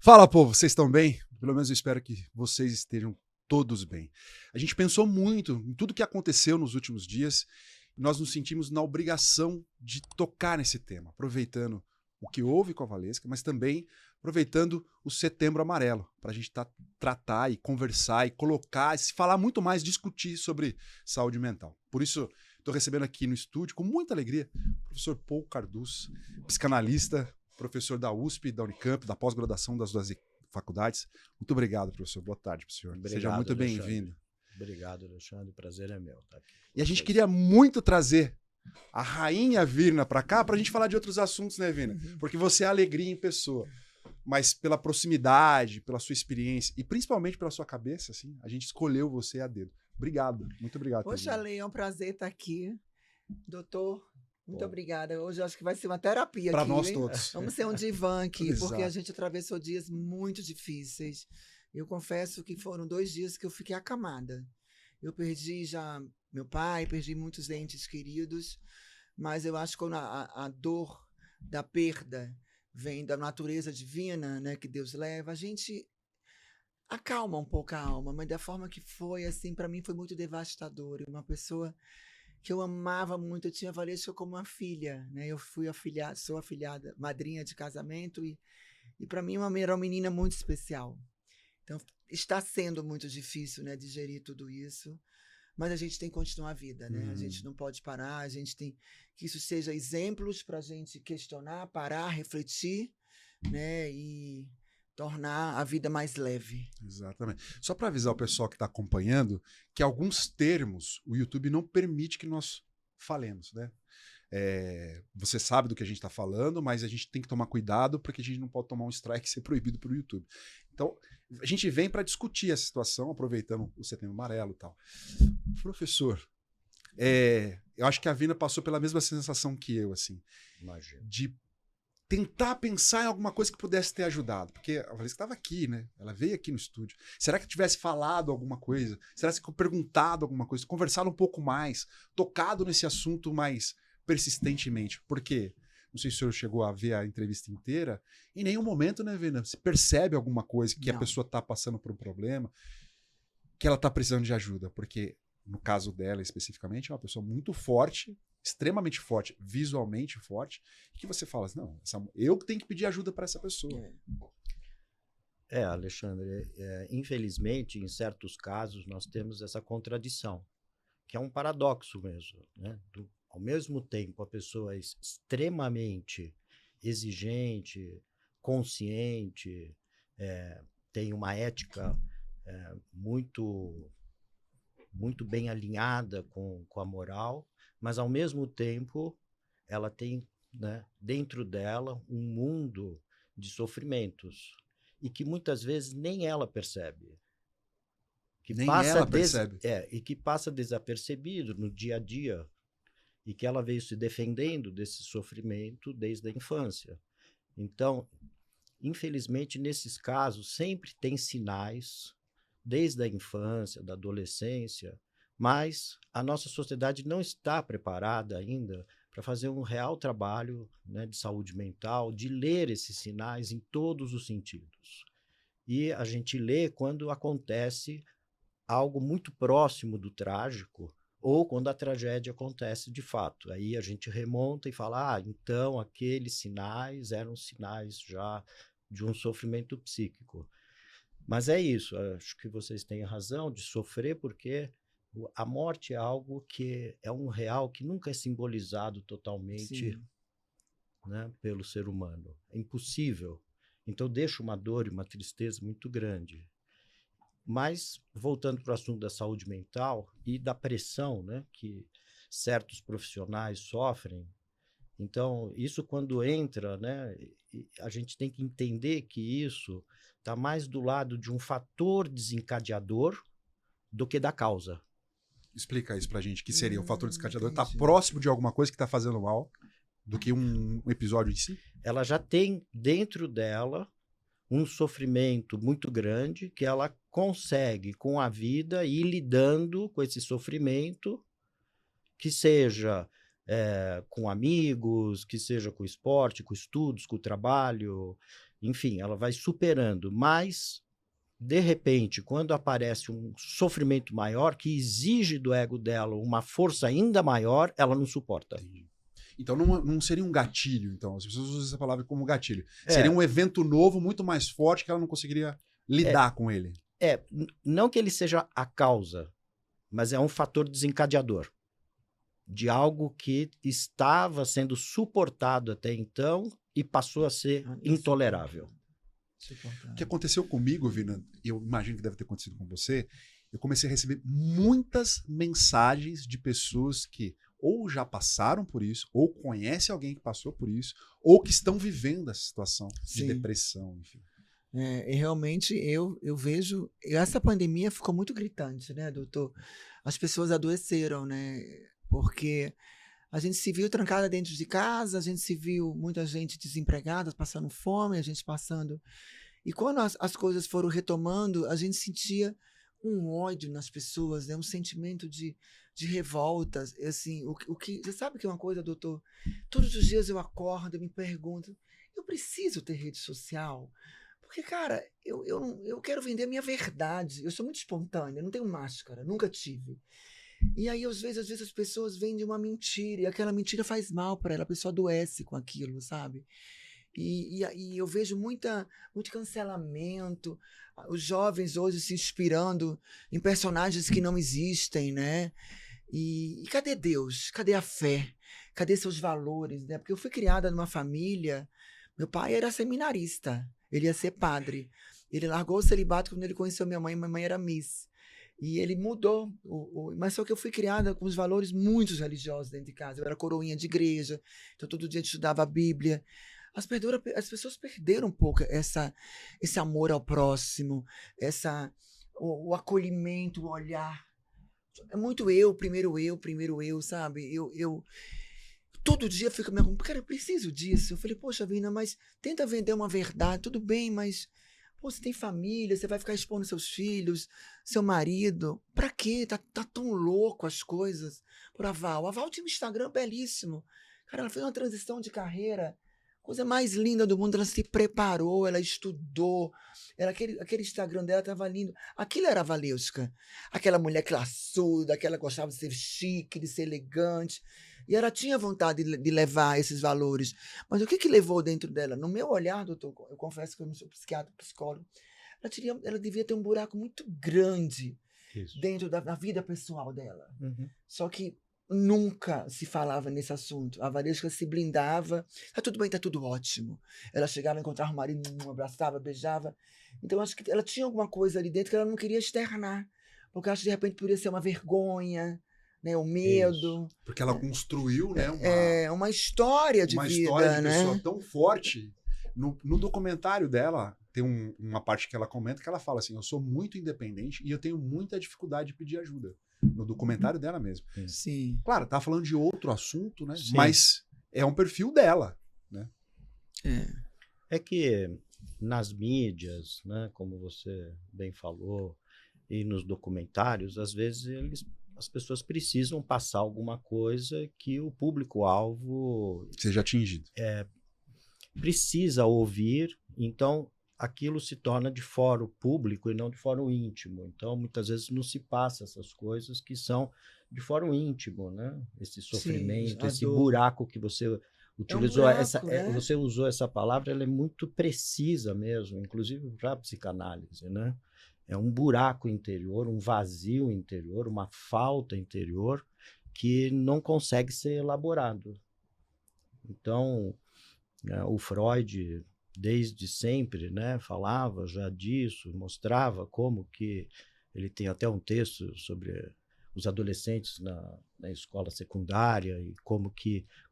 Fala, povo, vocês estão bem? Pelo menos eu espero que vocês estejam todos bem. A gente pensou muito em tudo que aconteceu nos últimos dias e nós nos sentimos na obrigação de tocar nesse tema, aproveitando o que houve com a Valesca, mas também aproveitando o Setembro Amarelo, para a gente tratar e conversar e colocar, se falar muito mais, discutir sobre saúde mental. Por isso, estou recebendo aqui no estúdio, com muita alegria, o professor Paul Carduz, psicanalista, professor da USP, da Unicamp, da pós-graduação das duas faculdades. Muito obrigado, professor. Boa tarde para o senhor. Obrigado, seja muito bem-vindo. Obrigado, Alexandre. O prazer é meu. Tá aqui. E a gente queria muito trazer a rainha Virna para cá para a gente falar de outros assuntos, né, Virna? Porque você é alegria em pessoa. Mas pela proximidade, pela sua experiência e principalmente pela sua cabeça, assim, a gente escolheu você a dedo. Obrigado. Muito obrigado. Poxa, Lei, é um prazer estar aqui. Doutor, muito obrigada. Hoje eu acho que vai ser uma terapia pra aqui. Nós hein? todos. Vamos ser um divã aqui, Exato. porque a gente atravessou dias muito difíceis. Eu confesso que foram 2 dias que eu fiquei acamada. Eu perdi já meu pai, perdi muitos entes queridos, mas eu acho que quando a dor da perda vem da natureza divina, né, que Deus leva, a gente acalma um pouco a alma, mas da forma que foi, assim, para mim foi muito devastador. Uma pessoa que eu amava muito, eu tinha a Valesca como uma filha, né? Eu fui sou afilhada, madrinha de casamento e para mim era uma menina muito especial. Então está sendo muito difícil, né, digerir tudo isso, mas a gente tem que continuar a vida, né? A gente não pode parar, a gente tem que isso seja exemplos para a gente questionar, parar, refletir, né? E tornar a vida mais leve. Exatamente. Só para avisar o pessoal que está acompanhando que alguns termos o YouTube não permite que nós falemos, né? Você sabe do que a gente está falando, mas a gente tem que tomar cuidado porque a gente não pode tomar um strike e ser proibido pelo YouTube. Então, a gente vem para discutir essa situação, aproveitando o Setembro Amarelo e tal. Professor, eu acho que a Vina passou pela mesma sensação que eu, assim. Imagina. De tentar pensar em alguma coisa que pudesse ter ajudado. Porque a Valesca estava aqui, né? Ela veio aqui no estúdio. Será que tivesse falado alguma coisa? Será que perguntado alguma coisa? Conversado um pouco mais? Tocado nesse assunto mais persistentemente? Por quê? Não sei se o senhor chegou a ver a entrevista inteira. Em nenhum momento, né, Vina? Você percebe alguma coisa que a pessoa está passando por um problema, que ela está precisando de ajuda. Porque, no caso dela especificamente, é uma pessoa muito forte, extremamente forte, visualmente forte, que você fala assim, não, eu que tenho que pedir ajuda para essa pessoa. Alexandre, infelizmente, em certos casos, nós temos essa contradição, que é um paradoxo mesmo, né? Ao mesmo tempo, a pessoa é extremamente exigente, consciente, tem uma ética muito, muito bem alinhada com a moral, mas, ao mesmo tempo, ela tem, né, dentro dela um mundo de sofrimentos e que muitas vezes nem ela percebe. E que passa desapercebido no dia a dia e que ela veio se defendendo desse sofrimento desde a infância. Então, infelizmente, nesses casos, sempre tem sinais, desde a infância, da adolescência, mas a nossa sociedade não está preparada ainda para fazer um real trabalho, né, de saúde mental, de ler esses sinais em todos os sentidos. E a gente lê quando acontece algo muito próximo do trágico ou quando a tragédia acontece de fato. Aí a gente remonta e fala, então aqueles sinais eram sinais já de um sofrimento psíquico. Mas é isso, acho que vocês têm razão de sofrer porque a morte é algo que é um real que nunca é simbolizado totalmente, né, pelo ser humano. É impossível. Então deixa uma dor e uma tristeza muito grande. Mas, voltando para o assunto da saúde mental e da pressão, né, que certos profissionais sofrem, então isso quando entra, né, a gente tem que entender que isso está mais do lado de um fator desencadeador do que da causa. Explica isso pra gente, que seria o fator desencadeador. Está próximo de alguma coisa que está fazendo mal do que um episódio em si? Ela já tem dentro dela um sofrimento muito grande que ela consegue, com a vida, ir lidando com esse sofrimento, que seja com amigos, que seja com esporte, com estudos, com o trabalho, enfim, ela vai superando, mas de repente, quando aparece um sofrimento maior que exige do ego dela uma força ainda maior, ela não suporta. Entendi. Então não seria um gatilho, então. As pessoas usam essa palavra como gatilho. É. Seria um evento novo, muito mais forte, que ela não conseguiria lidar com ele. Não que ele seja a causa, mas é um fator desencadeador de algo que estava sendo suportado até então e passou a ser intolerável. O que aconteceu comigo, Vina, eu imagino que deve ter acontecido com você, eu comecei a receber muitas mensagens de pessoas que ou já passaram por isso, ou conhecem alguém que passou por isso, ou que estão vivendo essa situação de Sim. depressão, enfim. E realmente eu vejo. Essa pandemia ficou muito gritante, né, doutor? As pessoas adoeceram, né? Porque a gente se viu trancada dentro de casa, a gente se viu muita gente desempregada, passando fome, a gente passando. E quando as coisas foram retomando, a gente sentia um ódio nas pessoas, né? Um sentimento de revolta. Assim, você sabe que é uma coisa, doutor? Todos os dias eu acordo e me pergunto: eu preciso ter rede social? Porque, cara, eu quero vender a minha verdade. Eu sou muito espontânea, não tenho máscara, nunca tive. E aí, às vezes as pessoas vendem uma mentira, e aquela mentira faz mal para ela, a pessoa adoece com aquilo, sabe? E eu vejo muito cancelamento, os jovens hoje se inspirando em personagens que não existem, né? E cadê Deus? Cadê a fé? Cadê seus valores? Né? Porque eu fui criada numa família, meu pai era seminarista, ele ia ser padre. Ele largou o celibato quando ele conheceu minha mãe era miss. E ele mudou, mas só que eu fui criada com os valores muito religiosos dentro de casa. Eu era coroinha de igreja, então todo dia eu estudava a Bíblia. As pessoas perderam um pouco esse amor ao próximo, o acolhimento, o olhar. É muito primeiro eu, sabe? Eu todo dia fico me perguntando, cara, eu preciso disso. Eu falei, poxa, Vina, mas tenta vender uma verdade, tudo bem, mas pô, você tem família, você vai ficar expondo seus filhos, seu marido. Pra quê? Tá tão louco as coisas. Por Aval. A Aval tinha um Instagram belíssimo. Cara, ela fez uma transição de carreira. Coisa mais linda do mundo. Ela se preparou, ela estudou. Aquele Instagram dela tava lindo. Aquilo era a Valeuska. Aquela mulher classuda, aquela que gostava de ser chique, de ser elegante. E ela tinha vontade de levar esses valores. Mas o que levou dentro dela? No meu olhar, doutor, eu confesso que eu não sou psiquiatra, psicólogo, ela devia ter um buraco muito grande dentro da vida pessoal dela. Uhum. Só que nunca se falava nesse assunto. A Valesca se blindava. Tá tudo bem, tá tudo ótimo. Ela chegava, encontrava o marido, abraçava, beijava. Então, acho que ela tinha alguma coisa ali dentro que ela não queria externar. Porque acho que de repente poderia ser uma vergonha, né, o medo. Isso. Porque ela construiu, né, uma história de vida, história de né? pessoa tão forte. No documentário dela, tem uma parte que ela comenta que ela fala assim, eu sou muito independente e eu tenho muita dificuldade de pedir ajuda. No documentário dela mesmo. Sim. Claro, tá falando de outro assunto, né? Sim. Mas é um perfil dela, né? É que nas mídias, né, como você bem falou, e nos documentários, às vezes as pessoas precisam passar alguma coisa que o público-alvo Seja atingido. precisa ouvir, então aquilo se torna de fórum público e não de fórum íntimo. Então, muitas vezes não se passa essas coisas que são de fórum íntimo, né? Esse sofrimento, Sim, esse dor. buraco que você utilizou, buraco, né? você usou essa palavra, ela é muito precisa mesmo, inclusive para a psicanálise, né? É um buraco interior, um vazio interior, uma falta interior que não consegue ser elaborado. Então, o Freud, desde sempre, né, falava já disso, mostrava como que ele tem até um texto sobre os adolescentes na escola secundária e qual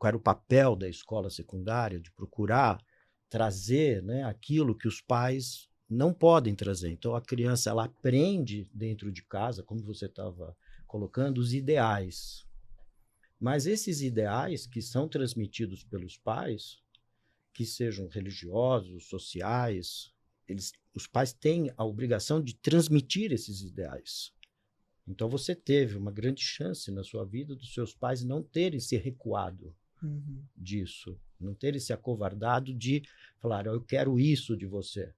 era o papel da escola secundária de procurar trazer, né, aquilo que os pais não podem trazer. Então, a criança ela aprende dentro de casa, como você estava colocando, os ideais. Mas esses ideais que são transmitidos pelos pais, que sejam religiosos, sociais, os pais têm a obrigação de transmitir esses ideais. Então, você teve uma grande chance na sua vida dos seus pais não terem se recuado. disso. Não ter esse acovardado de falar, eu quero isso de você.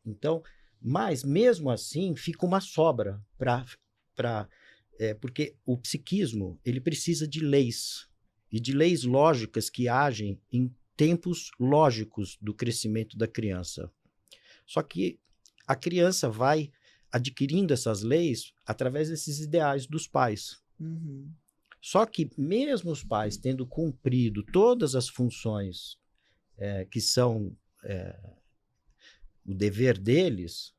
Então, mas mesmo assim fica uma sobra porque o psiquismo ele precisa de leis e de leis lógicas que agem em tempos lógicos do crescimento da criança. Só que a criança vai adquirindo essas leis através desses ideais dos pais. Só que mesmo os pais tendo cumprido todas as funções que são o dever deles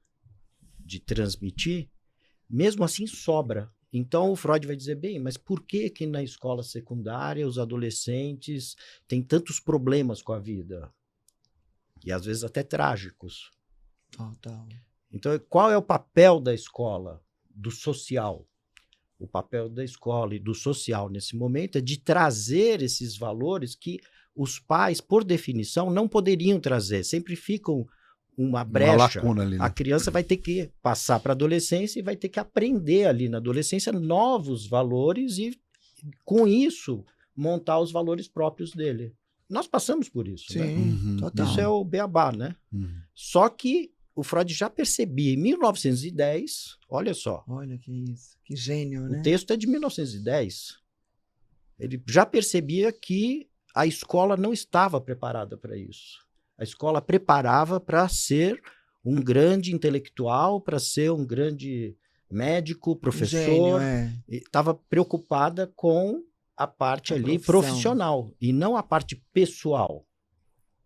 de transmitir, mesmo assim sobra. Então o Freud vai dizer, bem, mas por que na escola secundária os adolescentes têm tantos problemas com a vida? E às vezes até trágicos. Total. Então qual é o papel da escola, do social? O papel da escola e do social nesse momento é de trazer esses valores que os pais, por definição, não poderiam trazer. Sempre ficam uma brecha. Uma lacuna ali, né? A criança vai ter que passar para a adolescência e vai ter que aprender ali na adolescência novos valores e, com isso, montar os valores próprios dele. Nós passamos por isso. Sim, Né? total. Isso é o beabá, né? Só que o Freud já percebia em 1910, olha só. Olha que isso, que gênio, né? O texto é de 1910. Ele já percebia que a escola não estava preparada para isso. A escola preparava para ser um grande intelectual, para ser um grande médico, professor. Estava preocupada com a parte ali profissional e não a parte pessoal.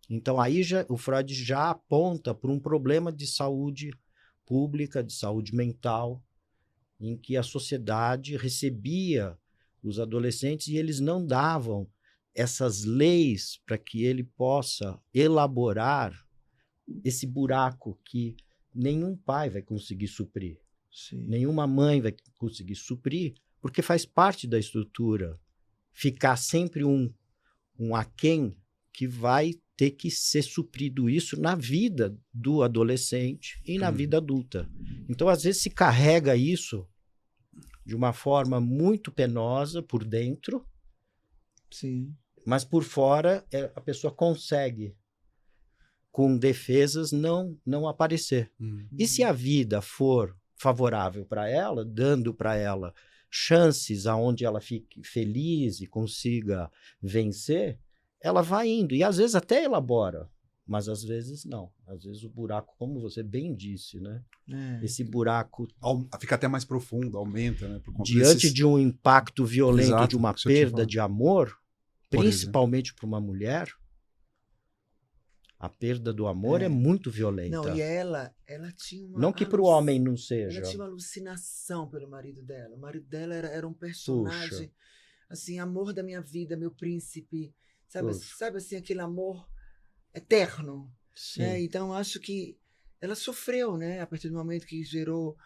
Então aí o Freud já aponta para um problema de saúde pública, de saúde mental, em que a sociedade recebia os adolescentes e eles não davam essas leis para que ele possa elaborar esse buraco que nenhum pai vai conseguir suprir. Sim. Nenhuma mãe vai conseguir suprir, porque faz parte da estrutura ficar sempre um aquém que vai ter que ser suprido isso na vida do adolescente e na vida adulta. Então, às vezes, se carrega isso de uma forma muito penosa por dentro, Sim. mas por fora a pessoa consegue, com defesas, não aparecer. E se a vida for favorável para ela, dando para ela chances aonde ela fique feliz e consiga vencer, ela vai indo. E às vezes até elabora, mas às vezes não. Às vezes o buraco, como você bem disse, né? Esse buraco... Fica até mais profundo, aumenta, né? Diante de um impacto violento, Exato, de uma perda de amor, principalmente para uma mulher, a perda do amor é muito violenta. Não, e ela tinha uma... Não que para o homem não seja. Ela tinha uma alucinação pelo marido dela. O marido dela era um personagem, assim, amor da minha vida, meu príncipe, sabe assim, aquele amor eterno. Né? Então, acho que ela sofreu, né? A partir do momento que gerou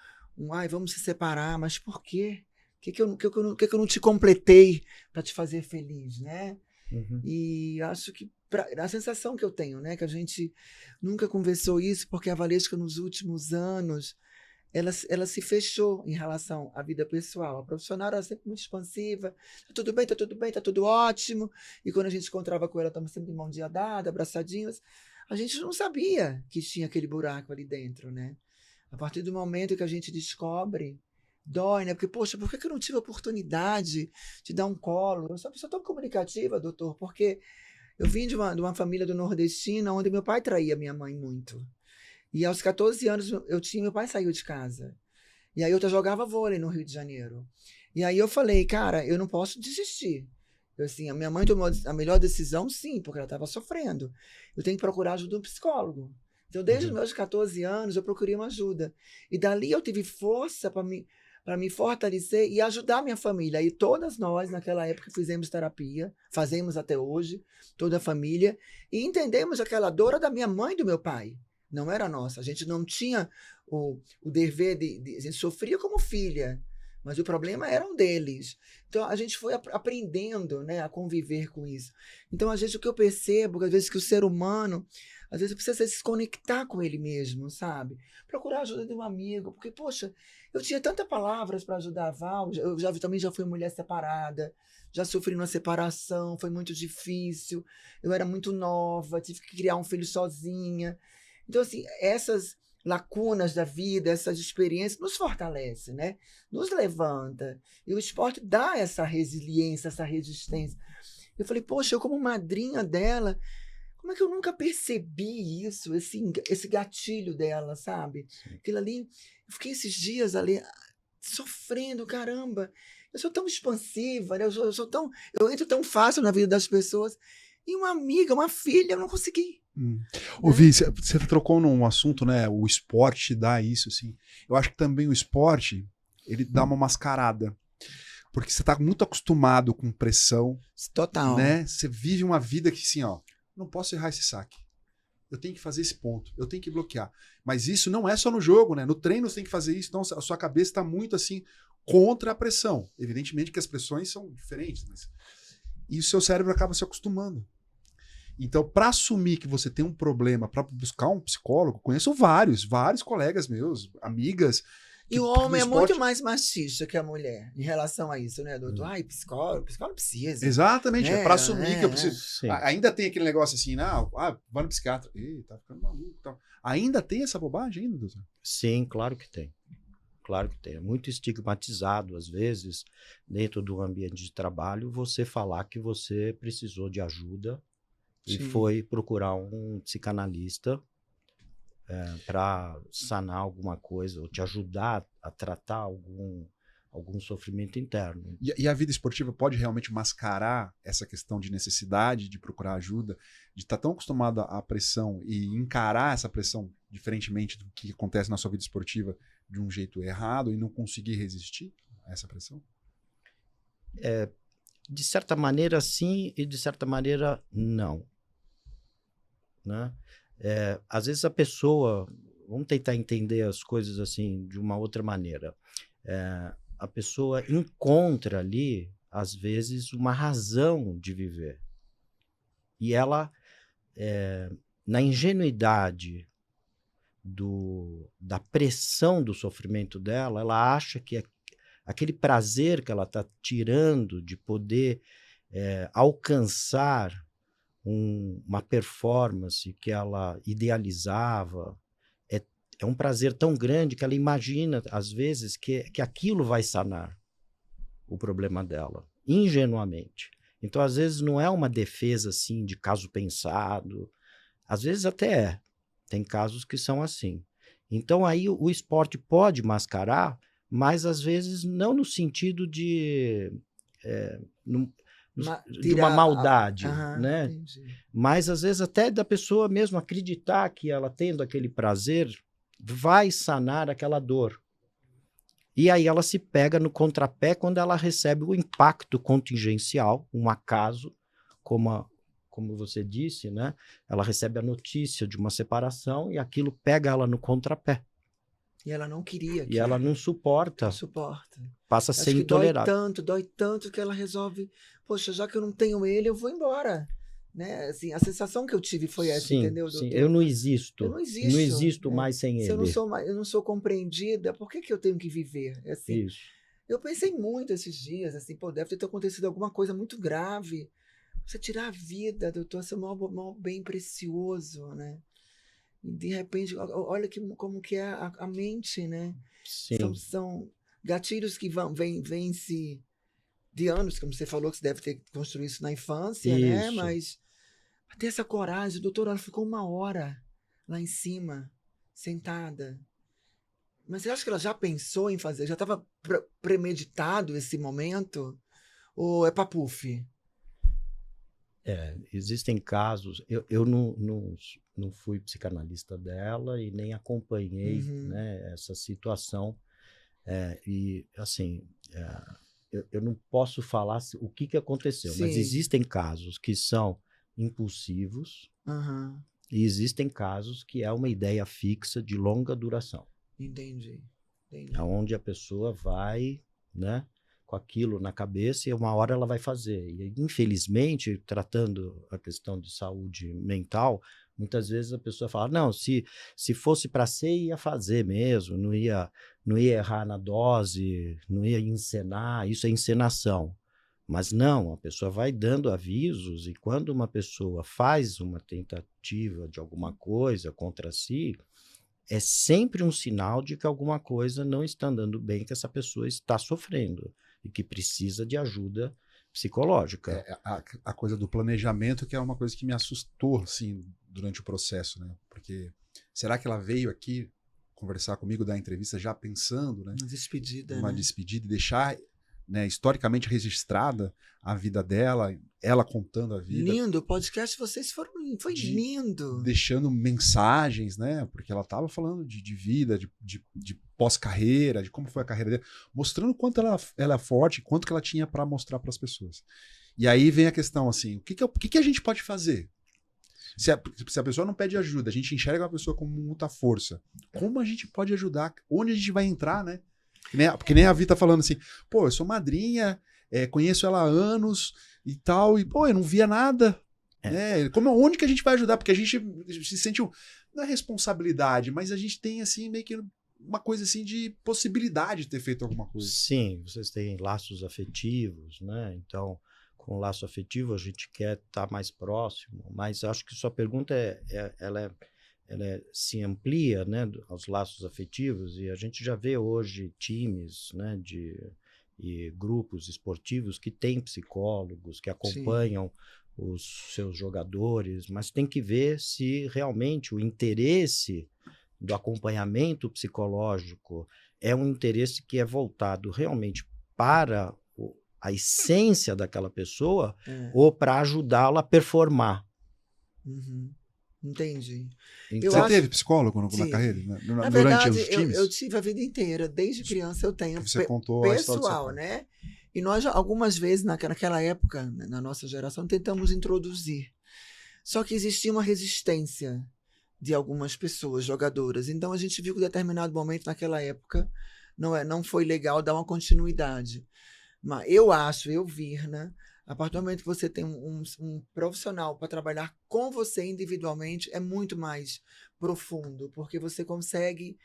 vamos se separar, mas por quê? O que eu não te completei para te fazer feliz, né? E acho que a sensação que eu tenho, né, que a gente nunca conversou isso, porque a Valesca nos últimos anos ela se fechou em relação à vida pessoal. A profissional era sempre muito expansiva, tá tudo bem, tá tudo ótimo, e quando a gente se encontrava com ela, estamos sempre de mão dada, abraçadinhos. A gente não sabia que tinha aquele buraco ali dentro, né? A partir do momento que a gente descobre, dói, né? Porque, poxa, por que eu não tive a oportunidade de dar um colo? Eu sou uma pessoa tão comunicativa, doutor, porque eu vim de uma família do nordestino, onde meu pai traía minha mãe muito. E aos 14 anos, meu pai saiu de casa. E aí eu jogava vôlei no Rio de Janeiro. E aí eu falei, cara, eu não posso desistir. A minha mãe tomou a melhor decisão, sim, porque ela estava sofrendo. Eu tenho que procurar ajuda de um psicólogo. Então, desde os meus 14 anos, eu procurei uma ajuda. E dali eu tive força para me fortalecer e ajudar a minha família. E todas nós, naquela época, fizemos terapia, fazemos até hoje, toda a família, e entendemos aquela dor da minha mãe e do meu pai. Não era nossa. A gente não tinha o dever a gente sofria como filha, mas o problema era um deles. Então, a gente foi aprendendo, né, a conviver com isso. Então, às vezes, o que eu percebo, às vezes, que o ser humano, Às vezes precisa se desconectar com ele mesmo, sabe? Procurar a ajuda de um amigo, porque, poxa, eu tinha tantas palavras para ajudar a Val, também já fui mulher separada, já sofri uma separação, foi muito difícil, eu era muito nova, tive que criar um filho sozinha. Então, assim, essas lacunas da vida, essas experiências nos fortalece, né? Nos levanta. E o esporte dá essa resiliência, essa resistência. Eu falei, poxa, eu como madrinha dela, como é que eu nunca percebi isso, esse gatilho dela, sabe? Aquilo ali, eu fiquei esses dias ali sofrendo, caramba. Eu sou tão expansiva, né? Eu entro tão fácil na vida das pessoas. E uma amiga, uma filha, eu não consegui. Ô, Vi, você trocou num assunto, né? O esporte dá isso, assim. Eu acho que também o esporte, ele dá uma mascarada. Porque você tá muito acostumado com pressão. Total. Né? Você vive uma vida que, assim, ó, não posso errar esse saque. Eu tenho que fazer esse ponto. Eu tenho que bloquear. Mas isso não é só no jogo, né? No treino você tem que fazer isso. Então a sua cabeça está muito, assim, contra a pressão. Evidentemente que as pressões são diferentes, mas... E o seu cérebro acaba se acostumando. Então, para assumir que você tem um problema, para buscar um psicólogo, conheço vários colegas meus, amigas. E o homem é muito mais machista que a mulher em relação a isso, né, doutor? Ai, psicólogo precisa. Exatamente, é para assumir que eu preciso. Sim. Ainda tem aquele negócio assim, vai no psiquiatra. Ih, tá ficando maluco. Tá. Ainda tem essa bobagem ainda, doutor? Sim, claro que tem. Claro que tem. É muito estigmatizado, às vezes, dentro do ambiente de trabalho, você falar que você precisou de ajuda e foi procurar um psicanalista para sanar alguma coisa ou te ajudar a tratar algum sofrimento interno. E a vida esportiva pode realmente mascarar essa questão de necessidade de procurar ajuda, de estar tão acostumado à pressão e encarar essa pressão diferentemente do que acontece na sua vida esportiva de um jeito errado e não conseguir resistir a essa pressão? De certa maneira, sim, e de certa maneira, não. Né? Às vezes a pessoa... Vamos tentar entender as coisas assim de uma outra maneira. A pessoa encontra ali, às vezes, uma razão de viver. E ela, na ingenuidade da pressão do sofrimento dela, ela acha que aquele prazer que ela está tirando de poder alcançar uma performance que ela idealizava, é um prazer tão grande que ela imagina, às vezes, que aquilo vai sanar o problema dela, ingenuamente. Então, às vezes, não é uma defesa assim, de caso pensado, às vezes até é. Tem casos que são assim. Então, aí o esporte pode mascarar, mas às vezes não no sentido de uma maldade, né? Entendi. Mas às vezes até da pessoa mesmo acreditar que ela tendo aquele prazer vai sanar aquela dor. E aí ela se pega no contrapé quando ela recebe o impacto contingencial, um acaso, como você disse, né? Ela recebe a notícia de uma separação e aquilo pega ela no contrapé. E ela não queria. E ela não suporta. Não suporta. Passa a ser intolerável. Dói tanto que ela resolve, poxa, já que eu não tenho ele, eu vou embora. Né? Assim, a sensação que eu tive foi essa, sim, entendeu, doutor? Sim. Eu não existo. Eu não existo. Não existo mais sem Se ele. eu não sou compreendida, por que eu tenho que viver? Assim, Isso. eu pensei muito esses dias, assim, pô, deve ter acontecido alguma coisa muito grave. Você tirar a vida, doutor, é um bem precioso, né? E de repente, olha como que é a mente, né? Sim. São gatilhos que vêm se de anos, como você falou, que você deve ter construído isso na infância, isso. né? Mas ter essa coragem, doutor, ela ficou 1 hora lá em cima, sentada. Mas você acha que ela já pensou em fazer? Já estava premeditado esse momento? Ou é papuf? Existem casos... Eu não fui psicanalista dela e nem acompanhei né, essa situação. E, assim... Eu não posso falar o que aconteceu, Sim. mas existem casos que são impulsivos e existem casos que é uma ideia fixa de longa duração. Entendi. Onde a pessoa vai, né, com aquilo na cabeça e uma hora ela vai fazer. E, infelizmente, tratando a questão de saúde mental, Muitas vezes a pessoa fala, não, se fosse para ser, ia fazer mesmo, não ia errar na dose, não ia encenar, isso é encenação. Mas não, a pessoa vai dando avisos e quando uma pessoa faz uma tentativa de alguma coisa contra si, é sempre um sinal de que alguma coisa não está andando bem, que essa pessoa está sofrendo e que precisa de ajuda psicológica. A coisa do planejamento, que é uma coisa que me assustou, assim, durante o processo, né? Porque será que ela veio aqui conversar comigo, dar entrevista já pensando, né? Uma despedida e deixar, né, historicamente registrada a vida dela, ela contando a vida. Lindo, o podcast de vocês foi lindo. Deixando mensagens, né? Porque ela estava falando de vida, de pós-carreira, de como foi a carreira dela, mostrando quanto ela é forte, quanto que ela tinha para mostrar para as pessoas. E aí vem a questão assim, o que a gente pode fazer? Se a pessoa não pede ajuda, a gente enxerga uma pessoa como muita força. Como a gente pode ajudar? Onde a gente vai entrar, né? Porque nem a Vi tá falando assim, pô, eu sou madrinha, conheço ela há anos e tal, e pô, eu não via nada. Né? Onde que a gente vai ajudar? Porque a gente se sente, não é responsabilidade, mas a gente tem assim, meio que uma coisa assim de possibilidade de ter feito alguma coisa. Sim, vocês têm laços afetivos, né? Então, com o laço afetivo a gente quer estar mais próximo, mas acho que sua pergunta ela se amplia, né, aos laços afetivos, e a gente já vê hoje times, né, e grupos esportivos que têm psicólogos, que acompanham os seus jogadores, mas tem que ver se realmente o interesse do acompanhamento psicológico é um interesse que é voltado realmente para a essência daquela pessoa ou para ajudá-la a performar. Uhum. Entendi. Então, você teve psicólogo na carreira? Na verdade, durante os times? Eu tive a vida inteira. Desde criança eu tenho. Você contou pessoal, né? E nós, algumas vezes, naquela época, na nossa geração, tentamos introduzir. Só que existia uma resistência de algumas pessoas, jogadoras. Então, a gente viu que em determinado momento, naquela época, não foi legal dar uma continuidade. Mas eu, Virna, a partir do momento que você tem um profissional para trabalhar com você individualmente, é muito mais profundo, porque você consegue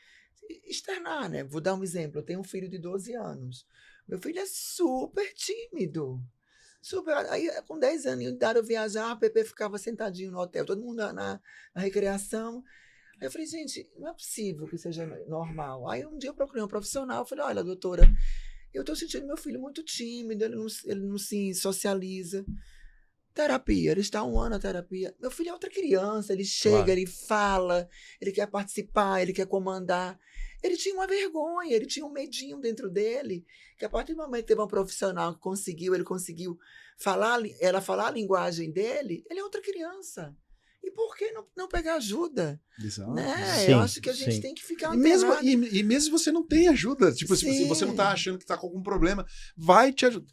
externar, né? Vou dar um exemplo. Eu tenho um filho de 12 anos. Meu filho é super tímido. Aí, com 10 anos de idade, eu viajava, o Pepe ficava sentadinho no hotel, todo mundo na recreação. Aí eu falei, gente, não é possível que seja normal. Aí um dia eu procurei um profissional, eu falei, olha, doutora, eu estou sentindo meu filho muito tímido, ele não se socializa. Terapia, ele está 1 ano na terapia. Meu filho é outra criança, ele chega, ele fala, ele quer participar, ele quer comandar. Ele tinha uma vergonha, ele tinha um medinho dentro dele, que a partir do momento que teve um profissional que ele conseguiu falar a linguagem dele, ele é outra criança. E por que não pegar ajuda? Exato. Né? Eu acho que a gente tem que ficar antenado. E mesmo se você não tem ajuda, tipo, se você não está achando que está com algum problema, vai te ajudar.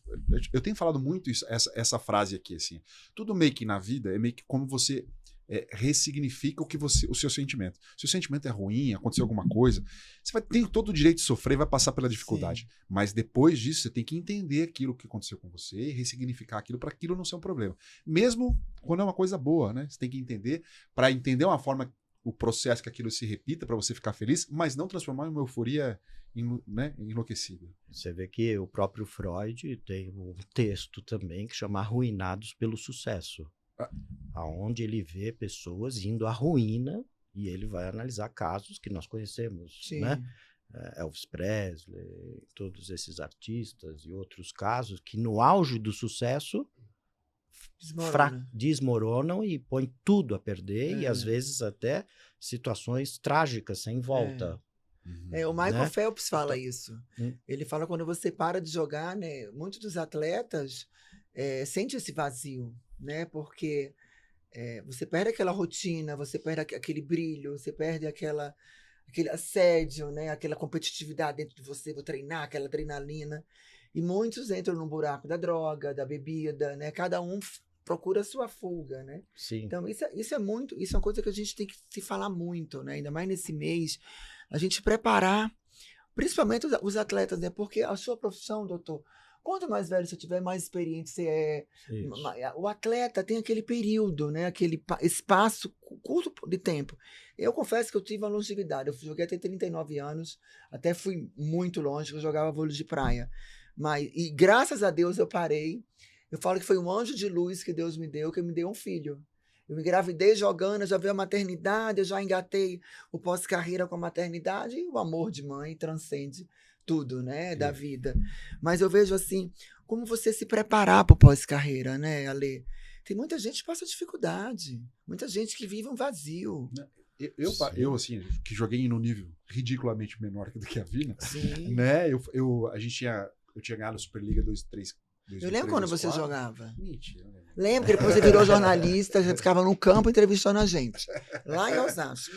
Eu tenho falado muito isso, essa frase aqui, assim. Tudo meio que na vida é meio que como você ressignifica o seu sentimento. Se o sentimento é ruim, aconteceu alguma coisa, você vai ter todo o direito de sofrer, vai passar pela dificuldade. Sim. Mas depois disso, você tem que entender aquilo que aconteceu com você e ressignificar aquilo para aquilo não ser um problema. Mesmo quando é uma coisa boa, né? Você tem que entender, para entender uma forma, o processo que aquilo se repita, para você ficar feliz, mas não transformar em uma euforia enlouquecida. Você vê que o próprio Freud tem um texto também que chama Arruinados pelo Sucesso. Aonde ele vê pessoas indo à ruína e ele vai analisar casos que nós conhecemos, né? Elvis Presley, todos esses artistas e outros casos que no auge do sucesso desmoronam e põem tudo a perder e às vezes até situações trágicas sem volta. O Michael Phelps fala isso. Ele fala quando você para de jogar, né? Muitos dos atletas sentem esse vazio, né? Porque você perde aquela rotina, você perde aquele brilho, você perde aquele assédio, né? Aquela competitividade dentro de você, vou treinar, aquela adrenalina. E muitos entram no buraco da droga, da bebida, né? Cada um procura a sua fuga, né? Sim. Então, isso é uma coisa que a gente tem que se falar muito, né? Ainda mais nesse mês, a gente preparar, principalmente os atletas, né? Porque a sua profissão, doutor, Quanto mais velho você tiver, mais experiente você é. Isso. O atleta tem aquele período, né? Aquele espaço curto de tempo. Eu confesso que eu tive uma longevidade. Eu joguei até 39 anos, até fui muito longe, eu jogava vôlei de praia. E graças a Deus eu parei. Eu falo que foi um anjo de luz que Deus me deu, que me deu um filho. Eu me engravidei jogando, eu já vi a maternidade, eu já engatei o pós-carreira com a maternidade, e o amor de mãe transcende tudo, né, da vida. Mas eu vejo assim, como você se preparar para o pós-carreira, né, Ale? Tem muita gente que passa dificuldade, muita gente que vive um vazio. Eu assim, que joguei no nível ridiculamente menor do que a Vina, Sim. né? Eu tinha ganhado a Superliga 2-3. Eu lembro quando você jogava. Mentira, né? Lembro que depois você virou jornalista, já ficava no campo entrevistando a gente. Lá em Osasco.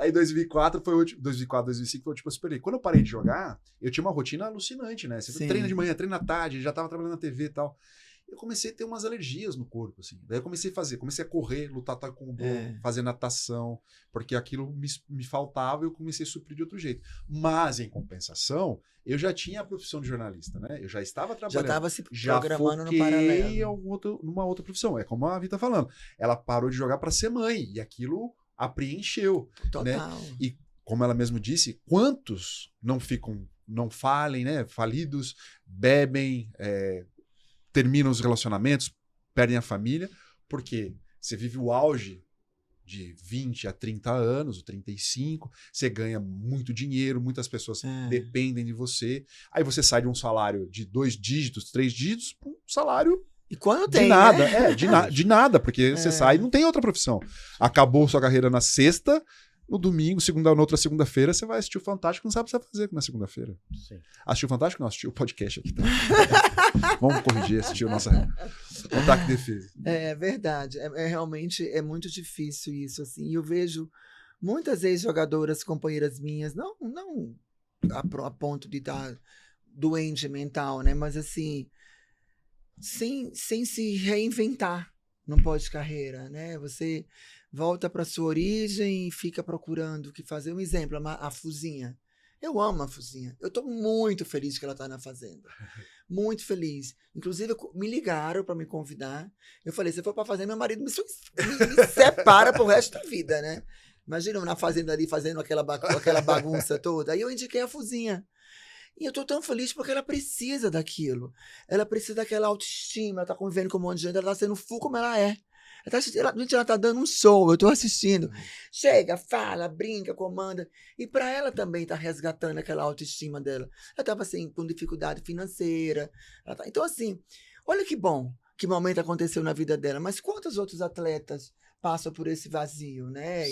Aí 2004 foi o último, 2004, 2005 foi o último Superliga. Quando eu parei de jogar, eu tinha uma rotina alucinante, né? Você Sim. treina de manhã, treina à tarde, já tava trabalhando na TV e tal. Eu comecei a ter umas alergias no corpo, assim. Daí eu comecei a correr, lutar taekwondo, fazer natação, porque aquilo me faltava e eu comecei a suprir de outro jeito. Mas, em compensação, eu já tinha a profissão de jornalista, né? Eu já estava trabalhando. Já estava se programando no paralelo. Numa outra profissão. É como a Vivi tá falando. Ela parou de jogar para ser mãe e aquilo a preencheu. Total. Né? E, como ela mesmo disse, quantos não falem, né? Falidos, bebem, terminam os relacionamentos, perdem a família, porque você vive o auge de 20 a 30 anos, ou 35, você ganha muito dinheiro, muitas pessoas dependem de você, aí você sai de um salário de 2 dígitos, 3 dígitos, para um salário e quando de tem, nada, né? de nada, porque você sai e não tem outra profissão. Acabou sua carreira na sexta, no domingo, na outra segunda-feira, você vai assistir o Fantástico, não sabe o que você vai fazer na segunda-feira. Assistiu o Fantástico? Não, assistiu o podcast aqui. Tá? Vamos corrigir, assistiu nossa ataque de defesa. É verdade, realmente é muito difícil isso, assim, e eu vejo muitas ex-jogadoras, companheiras minhas, não a ponto de estar doente mental, né, mas assim, sem se reinventar no pós-carreira, né, você volta para sua origem e fica procurando o que fazer. Um exemplo, a Fuzinha. Eu amo a Fuzinha. Eu estou muito feliz que ela está na Fazenda. Muito feliz. Inclusive, me ligaram para me convidar. Eu falei, se for para Fazenda, meu marido me separa pro resto da vida, né? Imagina eu na Fazenda ali fazendo aquela bagunça toda. Aí eu indiquei a Fuzinha. E eu tô tão feliz porque ela precisa daquilo. Ela precisa daquela autoestima. Ela tá convivendo com um monte de gente. Ela tá sendo full como ela é. Ela tá dando um show, eu tô assistindo. Chega, fala, brinca, comanda. E para ela também tá resgatando aquela autoestima dela. Ela tava assim, com dificuldade financeira. Então, assim, olha que bom que momento aconteceu na vida dela. Mas quantos outros atletas passam por esse vazio, né?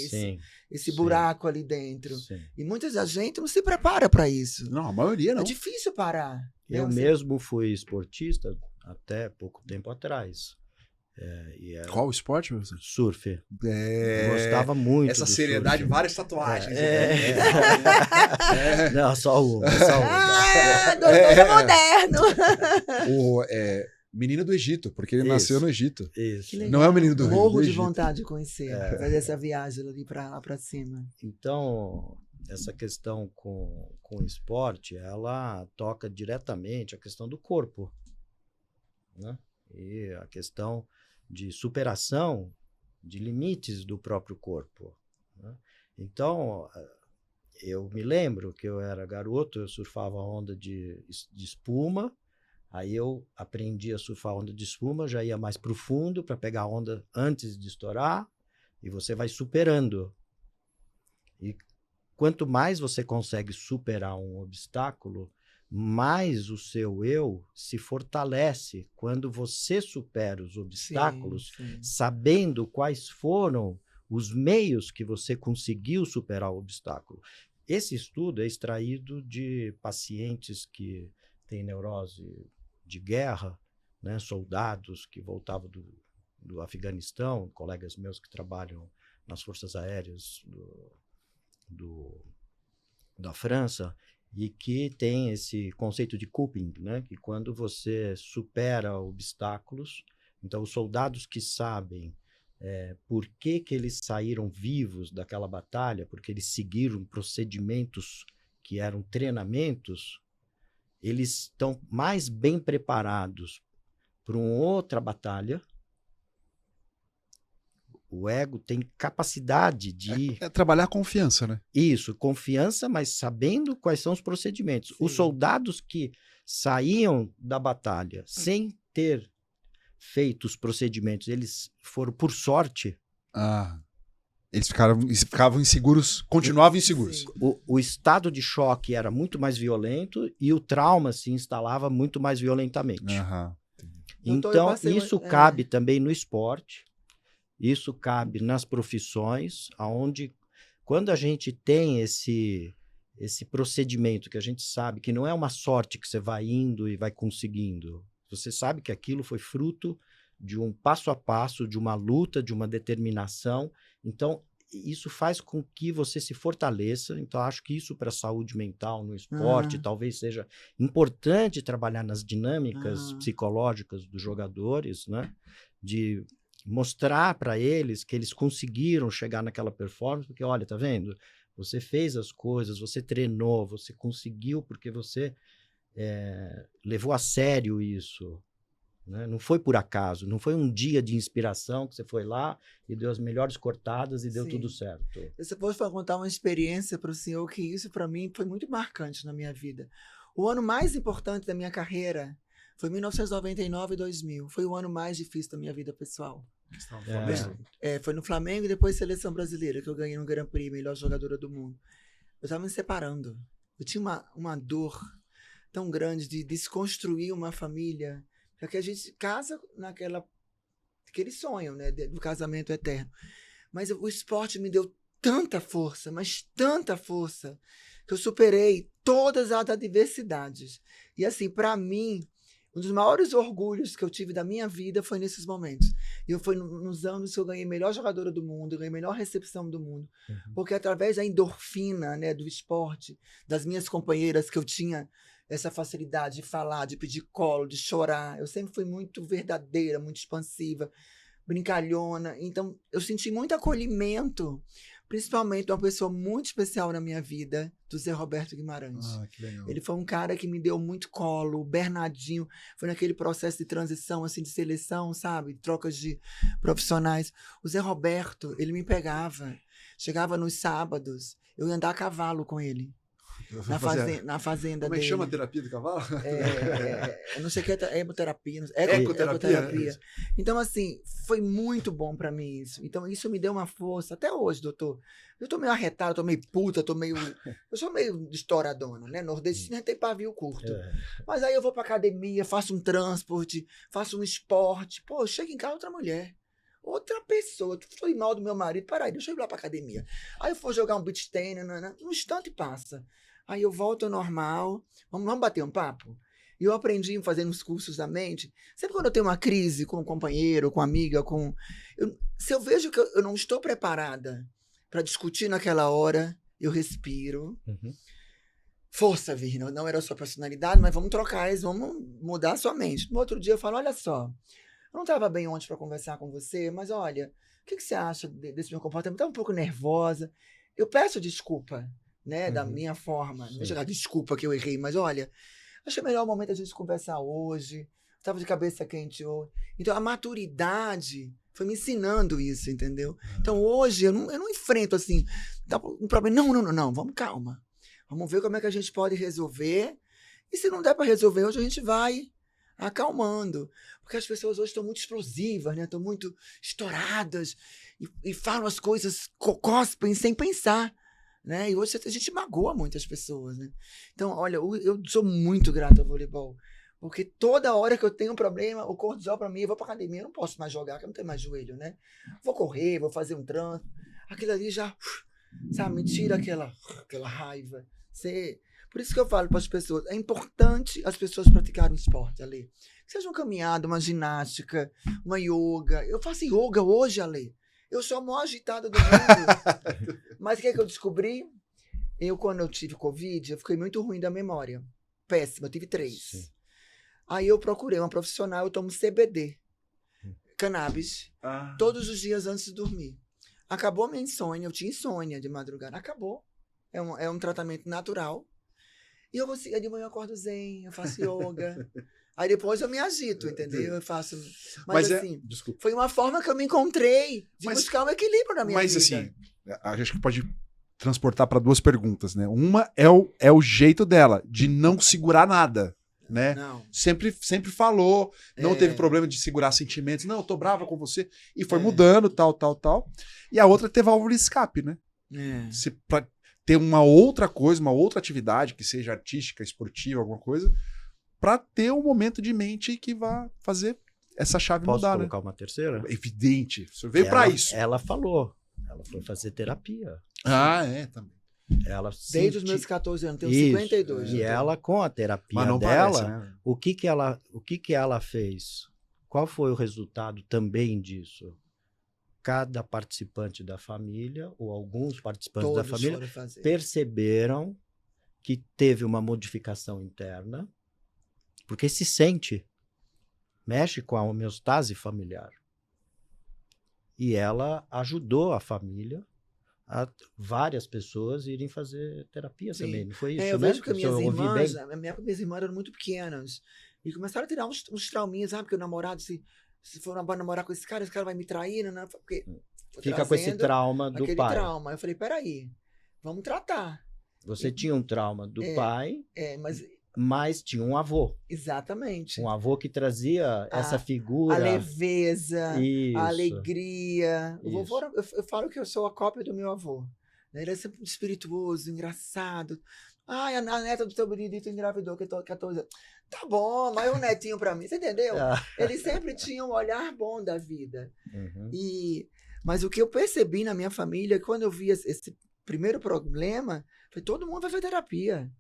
Esse buraco ali dentro. Sim. E muitas da gente não se prepara para isso. Não, a maioria não. É difícil parar. Eu mesmo fui esportista até pouco tempo atrás. Qual esporte, meu? Surf. Eu gostava muito. Essa seriedade, várias tatuagens. Não, só uma. Moderno. Menino do Egito, porque ele nasceu no Egito. Isso. Não é o menino do Rio. Morro de vontade de conhecer, fazer essa viagem ali lá para cima. Então, essa questão com o esporte, ela toca diretamente a questão do corpo, né? E a questão de superação de limites do próprio corpo, né? Então, eu me lembro que eu era garoto, eu surfava onda de espuma, aí eu aprendi a surfar onda de espuma, já ia mais profundo para pegar a onda antes de estourar, e você vai superando. E quanto mais você consegue superar um obstáculo, mais o seu eu se fortalece quando você supera os obstáculos, sabendo quais foram os meios que você conseguiu superar o obstáculo. Esse estudo é extraído de pacientes que têm neurose de guerra, né, soldados que voltavam do Afeganistão, colegas meus que trabalham nas forças aéreas da França, e que tem esse conceito de coping, né? Que quando você supera obstáculos, então os soldados que sabem por que eles saíram vivos daquela batalha, porque eles seguiram procedimentos que eram treinamentos, eles estão mais bem preparados para uma outra batalha. O ego tem capacidade de... É trabalhar a confiança, né? Isso, confiança, mas sabendo quais são os procedimentos. Sim. Os soldados que saíam da batalha sem ter feito os procedimentos, eles foram por sorte. Eles ficavam inseguros, continuavam inseguros. Sim. O estado de choque era muito mais violento e o trauma se instalava muito mais violentamente. Aham. Doutor, eu Então, passei isso uma- cabe também no esporte, isso cabe nas profissões, onde quando a gente tem esse procedimento que a gente sabe que não é uma sorte que você vai indo e vai conseguindo, você sabe que aquilo foi fruto de um passo a passo, de uma luta, de uma determinação. Então, isso faz com que você se fortaleça. Então, acho que isso para a saúde mental no esporte talvez seja importante trabalhar nas dinâmicas psicológicas dos jogadores, né? De mostrar para eles que eles conseguiram chegar naquela performance, porque, olha, tá vendo? Você fez as coisas, você treinou, você conseguiu porque você levou a sério isso. Né? Não foi por acaso, não foi um dia de inspiração que você foi lá e deu as melhores cortadas e deu Sim. tudo certo. Você pode contar uma experiência para o senhor que isso para mim foi muito marcante na minha vida. O ano mais importante da minha carreira foi 1999 e 2000. Foi o ano mais difícil da minha vida pessoal. Foi no Flamengo e depois Seleção Brasileira, que eu ganhei no Grand Prix, melhor jogadora do mundo. Eu estava me separando. Eu tinha uma dor tão grande de desconstruir uma família, porque a gente casa aquele sonho, né, do casamento eterno. Mas o esporte me deu tanta força, mas tanta força, que eu superei todas as adversidades. E assim, para mim, um dos maiores orgulhos que eu tive da minha vida foi nesses momentos. E foi nos anos que eu ganhei melhor jogadora do mundo, ganhei melhor recepção do mundo. Porque através da endorfina, né, do esporte, das minhas companheiras, que eu tinha essa facilidade de falar, de pedir colo, de chorar. Eu sempre fui muito verdadeira, muito expansiva, brincalhona. Então, eu senti muito acolhimento, principalmente de uma pessoa muito especial na minha vida, do Zé Roberto Guimarães. Que legal. Ele foi um cara que me deu muito colo. O Bernardinho foi naquele processo de transição, assim, de seleção, sabe? Trocas de profissionais. O Zé Roberto, ele me pegava. Chegava nos sábados, eu ia andar a cavalo com ele. Na fazenda Como é que dele. chama a terapia do cavalo? Eu não sei o que é hemoterapia. Ecoterapia. Então, assim, foi muito bom pra mim isso. Então, isso me deu uma força. Até hoje, doutor. Eu tô meio arretado, tô meio puta, eu sou meio estouradona, né? Nordestina tem pavio curto. Mas aí eu vou pra academia, faço um transporte, faço um esporte. Pô, eu chego em casa outra mulher. Outra pessoa. Tu falei mal do meu marido. Peraí, deixa eu ir lá pra academia. Aí eu vou jogar um beach tennis, num instante passa. Aí eu volto ao normal. Vamos bater um papo? E eu aprendi fazendo os cursos da mente. Sempre quando eu tenho uma crise com um companheiro, com uma amiga, se eu vejo que eu não estou preparada para discutir naquela hora, eu respiro. Força, Virna. Não era a sua personalidade, mas vamos trocar isso, vamos mudar a sua mente. No outro dia eu falo, olha só, eu não estava bem ontem para conversar com você, mas olha, o que você acha desse meu comportamento? Estava um pouco nervosa. Eu peço desculpa, né, da minha forma. Não vou chegar desculpa que eu errei, mas olha, achei melhor o momento a gente conversar hoje. Estava de cabeça quente hoje. Então a maturidade foi me ensinando isso, entendeu? Então hoje eu não enfrento assim um problema. Não, vamos calma. Vamos ver como é que a gente pode resolver. E se não der para resolver hoje, a gente vai acalmando. Porque as pessoas hoje estão muito explosivas, né? Estão muito estouradas e falam as coisas, cospem sem pensar. Né? E hoje a gente magoa muitas pessoas. Né? Então, olha, eu sou muito grato ao voleibol. Porque toda hora que eu tenho um problema, o cortisol para mim, eu vou para academia, eu não posso mais jogar, porque eu não tenho mais joelho, né? Vou correr, vou fazer um trânsito. Aquilo ali já, sabe, me tira aquela raiva. Por isso que eu falo para as pessoas, é importante as pessoas praticarem esporte, Ale. Seja uma caminhada, uma ginástica, uma yoga. Eu faço yoga hoje, Ale. Eu sou a maior agitada do mundo. Mas o que é que eu descobri? Quando eu tive Covid, eu fiquei muito ruim da memória. Péssima, eu tive 3. Sim. Aí eu procurei uma profissional, eu tomo CBD, cannabis, todos os dias antes de dormir. Acabou a minha insônia, eu tinha insônia de madrugada. Acabou. É um tratamento natural. E aí de manhã eu acordo zen, eu faço yoga. Aí depois eu me agito, entendeu? Eu faço. Mas assim, desculpa. foi uma forma que eu me encontrei de buscar um equilíbrio na minha vida. Mas assim, acho que pode transportar para 2 perguntas, né? Uma é o jeito dela de não segurar nada, né? Não. Sempre falou, não teve problema de segurar sentimentos. Não, eu tô brava com você. E foi É. mudando, tal. E a outra teve válvula de escape, né? Pra ter uma outra coisa, uma outra atividade, que seja artística, esportiva, alguma coisa, pra ter um momento de mente que vá fazer essa chave Posso mudar, colocar uma terceira? né? Evidente. O senhor veio pra isso. Ela falou. Ela foi fazer terapia. Também. Ela Desde os meus 14 anos, tenho Isso. 52. E ela, com a terapia Mas não dela, parece, né? o que ela fez? Qual foi o resultado também disso? Cada participante da família, ou alguns participantes Todos da família, foram fazer. perceberam que teve uma modificação interna, porque se sente, mexe com a homeostase familiar. E ela ajudou a família, a várias pessoas irem fazer terapia Sim. também, não foi isso, Eu né? vejo que minhas irmãs, bem? na minha época, minhas irmãs eram muito pequenas. E começaram a tirar uns trauminhas, sabe? Porque o namorado, se for namorar com esse cara vai me trair, né? Porque Fica com esse trauma do aquele pai. trauma. Eu falei, peraí, vamos tratar. Você tinha um trauma do pai, mas tinha um avô. Exatamente. Um avô que trazia essa figura. A leveza, Isso. a alegria. O Isso. vovô, eu falo que eu sou a cópia do meu avô. Ele é sempre espirituoso, engraçado. Ai, a neta do teu Benedito engravidou, que 14 anos. Tá bom, mas é um netinho pra mim, você entendeu? Ele sempre tinha um olhar bom da vida. Uhum. Mas o que eu percebi na minha família, quando eu vi esse primeiro problema, foi todo mundo vai fazer terapia.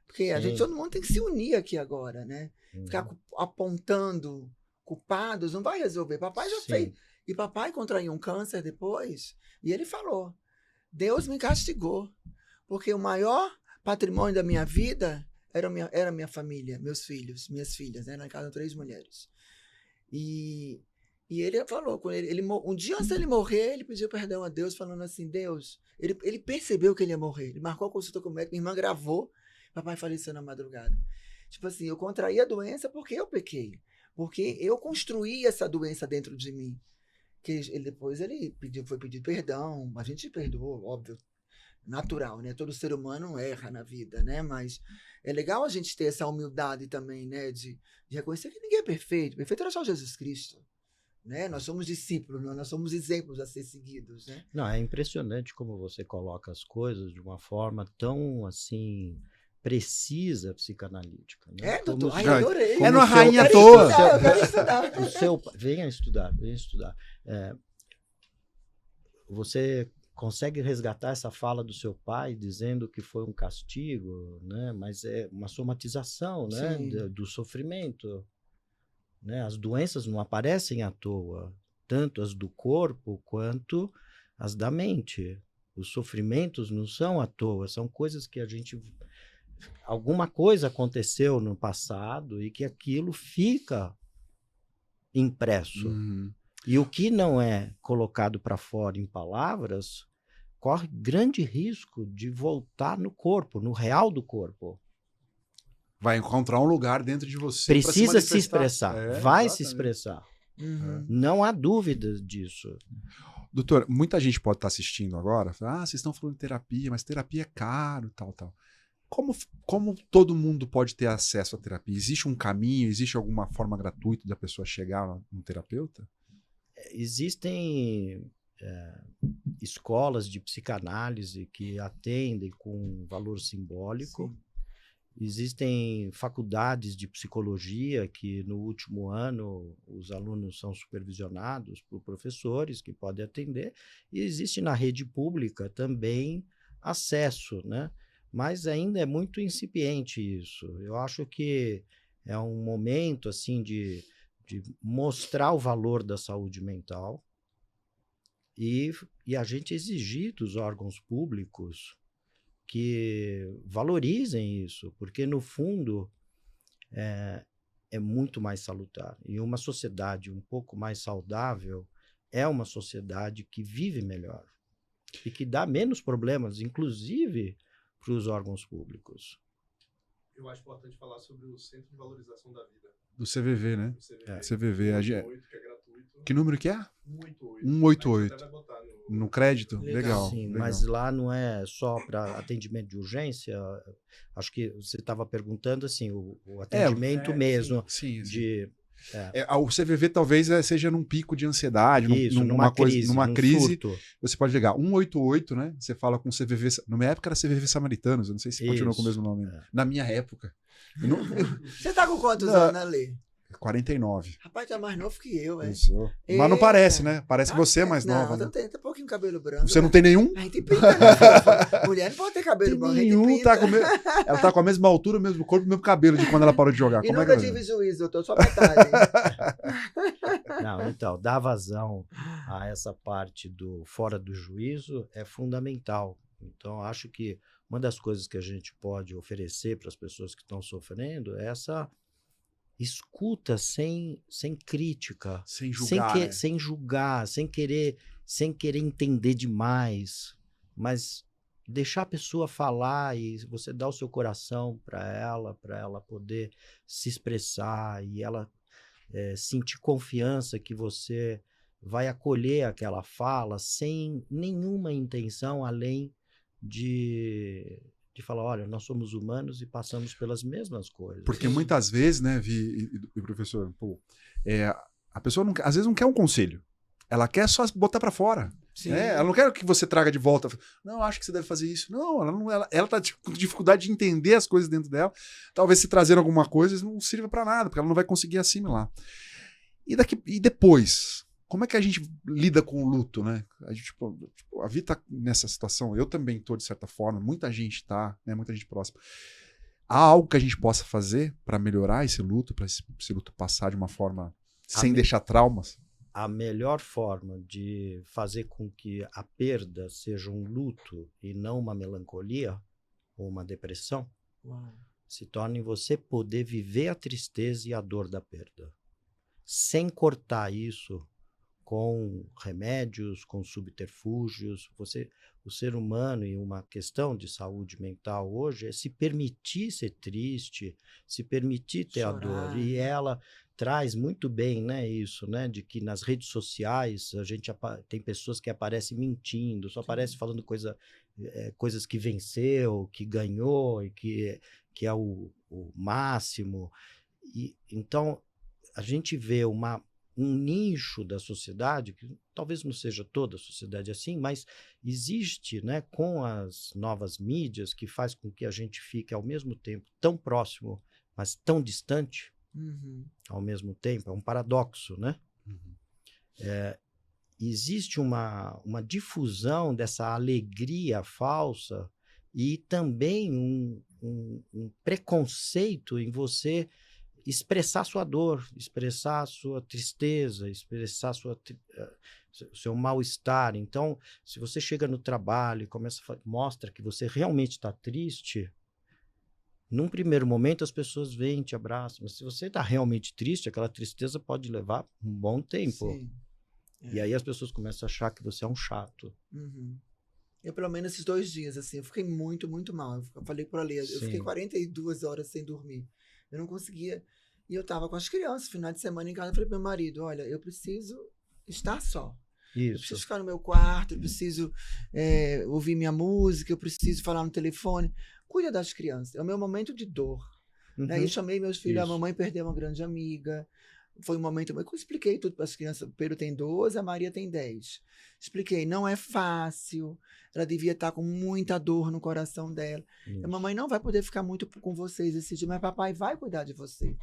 Porque todo mundo tem que se unir aqui agora, né? Uhum. Ficar apontando culpados não vai resolver. Papai já fez. E papai contraiu um câncer depois, e ele falou, Deus me castigou, porque o maior patrimônio da minha vida era minha família, meus filhos, minhas filhas, né? Na casa 3 mulheres. E ele falou, um dia antes dele morrer, ele pediu perdão a Deus, falando assim, Deus, ele percebeu que ele ia morrer, ele marcou a consulta com o médico, minha irmã gravou, papai faleceu na madrugada. Tipo assim, eu contraí a doença porque eu pequei, porque eu construí essa doença dentro de mim. Que depois ele foi pedir perdão, a gente perdoou, óbvio, natural, né? Todo ser humano erra na vida, né? Mas é legal a gente ter essa humildade também, né? De reconhecer que ninguém é perfeito. Perfeito era só Jesus Cristo, né? Nós somos discípulos, nós somos exemplos a ser seguidos, né? Não, é impressionante como você coloca as coisas de uma forma tão, assim, precisa psicanalítica. Né? Doutor, eu adorei. É uma rainha à toa. Eu quero estudar. Venha estudar. Você consegue resgatar essa fala do seu pai dizendo que foi um castigo, né? Mas é uma somatização, né? Do sofrimento. Né? As doenças não aparecem à toa, tanto as do corpo quanto as da mente. Os sofrimentos não são à toa, são coisas que alguma coisa aconteceu no passado e que aquilo fica impresso. Uhum. E o que não é colocado para fora em palavras corre grande risco de voltar no corpo, no real do corpo. Vai encontrar um lugar dentro de você. Precisa se expressar, vai se expressar. Uhum. Não há dúvida disso. Doutor, muita gente pode estar assistindo agora, vocês estão falando de terapia, mas terapia é caro, tal. Como todo mundo pode ter acesso à terapia? Existe um caminho, existe alguma forma gratuita da pessoa chegar no terapeuta? Existem escolas de psicanálise que atendem com valor simbólico. Sim. Existem faculdades de psicologia que no último ano os alunos são supervisionados por professores que podem atender. E existe na rede pública também acesso, né? Mas ainda é muito incipiente isso. Eu acho que é um momento assim de mostrar o valor da saúde mental e a gente exigir dos órgãos públicos que valorizem isso, porque no fundo é muito mais salutar. E uma sociedade um pouco mais saudável é uma sociedade que vive melhor e que dá menos problemas, inclusive para os órgãos públicos. Eu acho importante falar sobre o Centro de Valorização da Vida. Do CVV, né? Do CVV. CVV. 188, que é gratuito. Que número que é? 188. 188. A gente até vai botar no... No crédito? Legal. Legal. Sim, legal. mas lá não é só para atendimento de urgência. Acho que você estava perguntando assim, o atendimento mesmo Sim. de O CVV talvez seja num pico de ansiedade, isso, numa num crise. surto. Você pode ligar 188, né? Você fala com o CVV. Na minha época era CVV Samaritanos, eu não sei se continuou com o mesmo nome. Na minha época. Você tá com quantos Não. anos, Ale? 49. Rapaz, tá mais novo que eu, velho. Isso. Mas não parece, né? Parece que você é mais não, nova. Não, Né? tem um pouquinho cabelo branco. Você não né? tem nenhum? A gente pinta, né? fofa? Mulher não pode ter cabelo Tem branco, a gente nenhum. pinta. Ela tá com a mesma altura, o mesmo corpo, o mesmo cabelo de quando ela parou de jogar. E Como é nunca que tive juízo, eu tô só metade. Não, então, dar vazão a essa parte do fora do juízo é fundamental. Então, acho que uma das coisas que a gente pode oferecer para as pessoas que estão sofrendo é essa escuta sem crítica, Sem julgar. Né? sem julgar, sem querer entender demais, mas deixar a pessoa falar e você dar o seu coração para ela poder se expressar e ela sentir confiança que você vai acolher aquela fala sem nenhuma intenção além de falar, olha, nós somos humanos e passamos pelas mesmas coisas. Porque muitas vezes, né, e professor, a pessoa às vezes não quer um conselho. Ela quer só botar para fora. Ela não quer que você traga de volta. Não, acho que você deve fazer isso. Não, ela tá com dificuldade de entender as coisas dentro dela. Talvez se trazer alguma coisa não sirva para nada, porque ela não vai conseguir assimilar. E depois? Como é que a gente lida com o luto, né? A vida tá nessa situação. Eu também tô, de certa forma. Muita gente tá, né? Muita gente próxima. Há algo que a gente possa fazer para melhorar esse luto, para esse luto passar de uma forma sem deixar traumas? A melhor forma de fazer com que a perda seja um luto e não uma melancolia ou uma depressão se torna em você poder viver a tristeza e a dor da perda. Sem cortar isso com remédios, com subterfúgios. O ser humano, e uma questão de saúde mental hoje, é se permitir ser triste, se permitir ter Chorar. a dor. E ela traz muito bem, né, isso, né, de que nas redes sociais a gente tem pessoas que aparecem mentindo, só aparecem falando coisas que venceu, que ganhou e que é o máximo. E, então, a gente vê um nicho da sociedade, que talvez não seja toda a sociedade assim, mas existe, né, com as novas mídias, que faz com que a gente fique ao mesmo tempo tão próximo, mas tão distante ao mesmo tempo. É um paradoxo, né? Existe uma difusão dessa alegria falsa e também um preconceito em você expressar sua dor, expressar sua tristeza, expressar seu mal-estar. Então, se você chega no trabalho e mostra que você realmente está triste, num primeiro momento as pessoas vêm, te abraçam, mas se você está realmente triste, aquela tristeza pode levar um bom tempo. Sim. E aí as pessoas começam a achar que você é um chato. Eu, pelo menos, esses 2 dias, assim, eu fiquei muito, muito mal. Eu falei por ali, eu fiquei 42 horas sem dormir. Eu não conseguia. E eu tava com as crianças, final de semana em casa, eu falei pro meu marido, olha, eu preciso estar só. Eu preciso ficar no meu quarto, eu preciso ouvir minha música, eu preciso falar no telefone. Cuida das crianças, é o meu momento de dor. Aí eu chamei meus filhos, a mamãe perdeu uma grande amiga. Foi um momento, eu expliquei tudo para as crianças. O Pedro tem 12, a Maria tem 10. Expliquei, não é fácil. Ela devia estar com muita dor no coração dela. A mamãe não vai poder ficar muito com vocês esse dia, mas papai vai cuidar de você.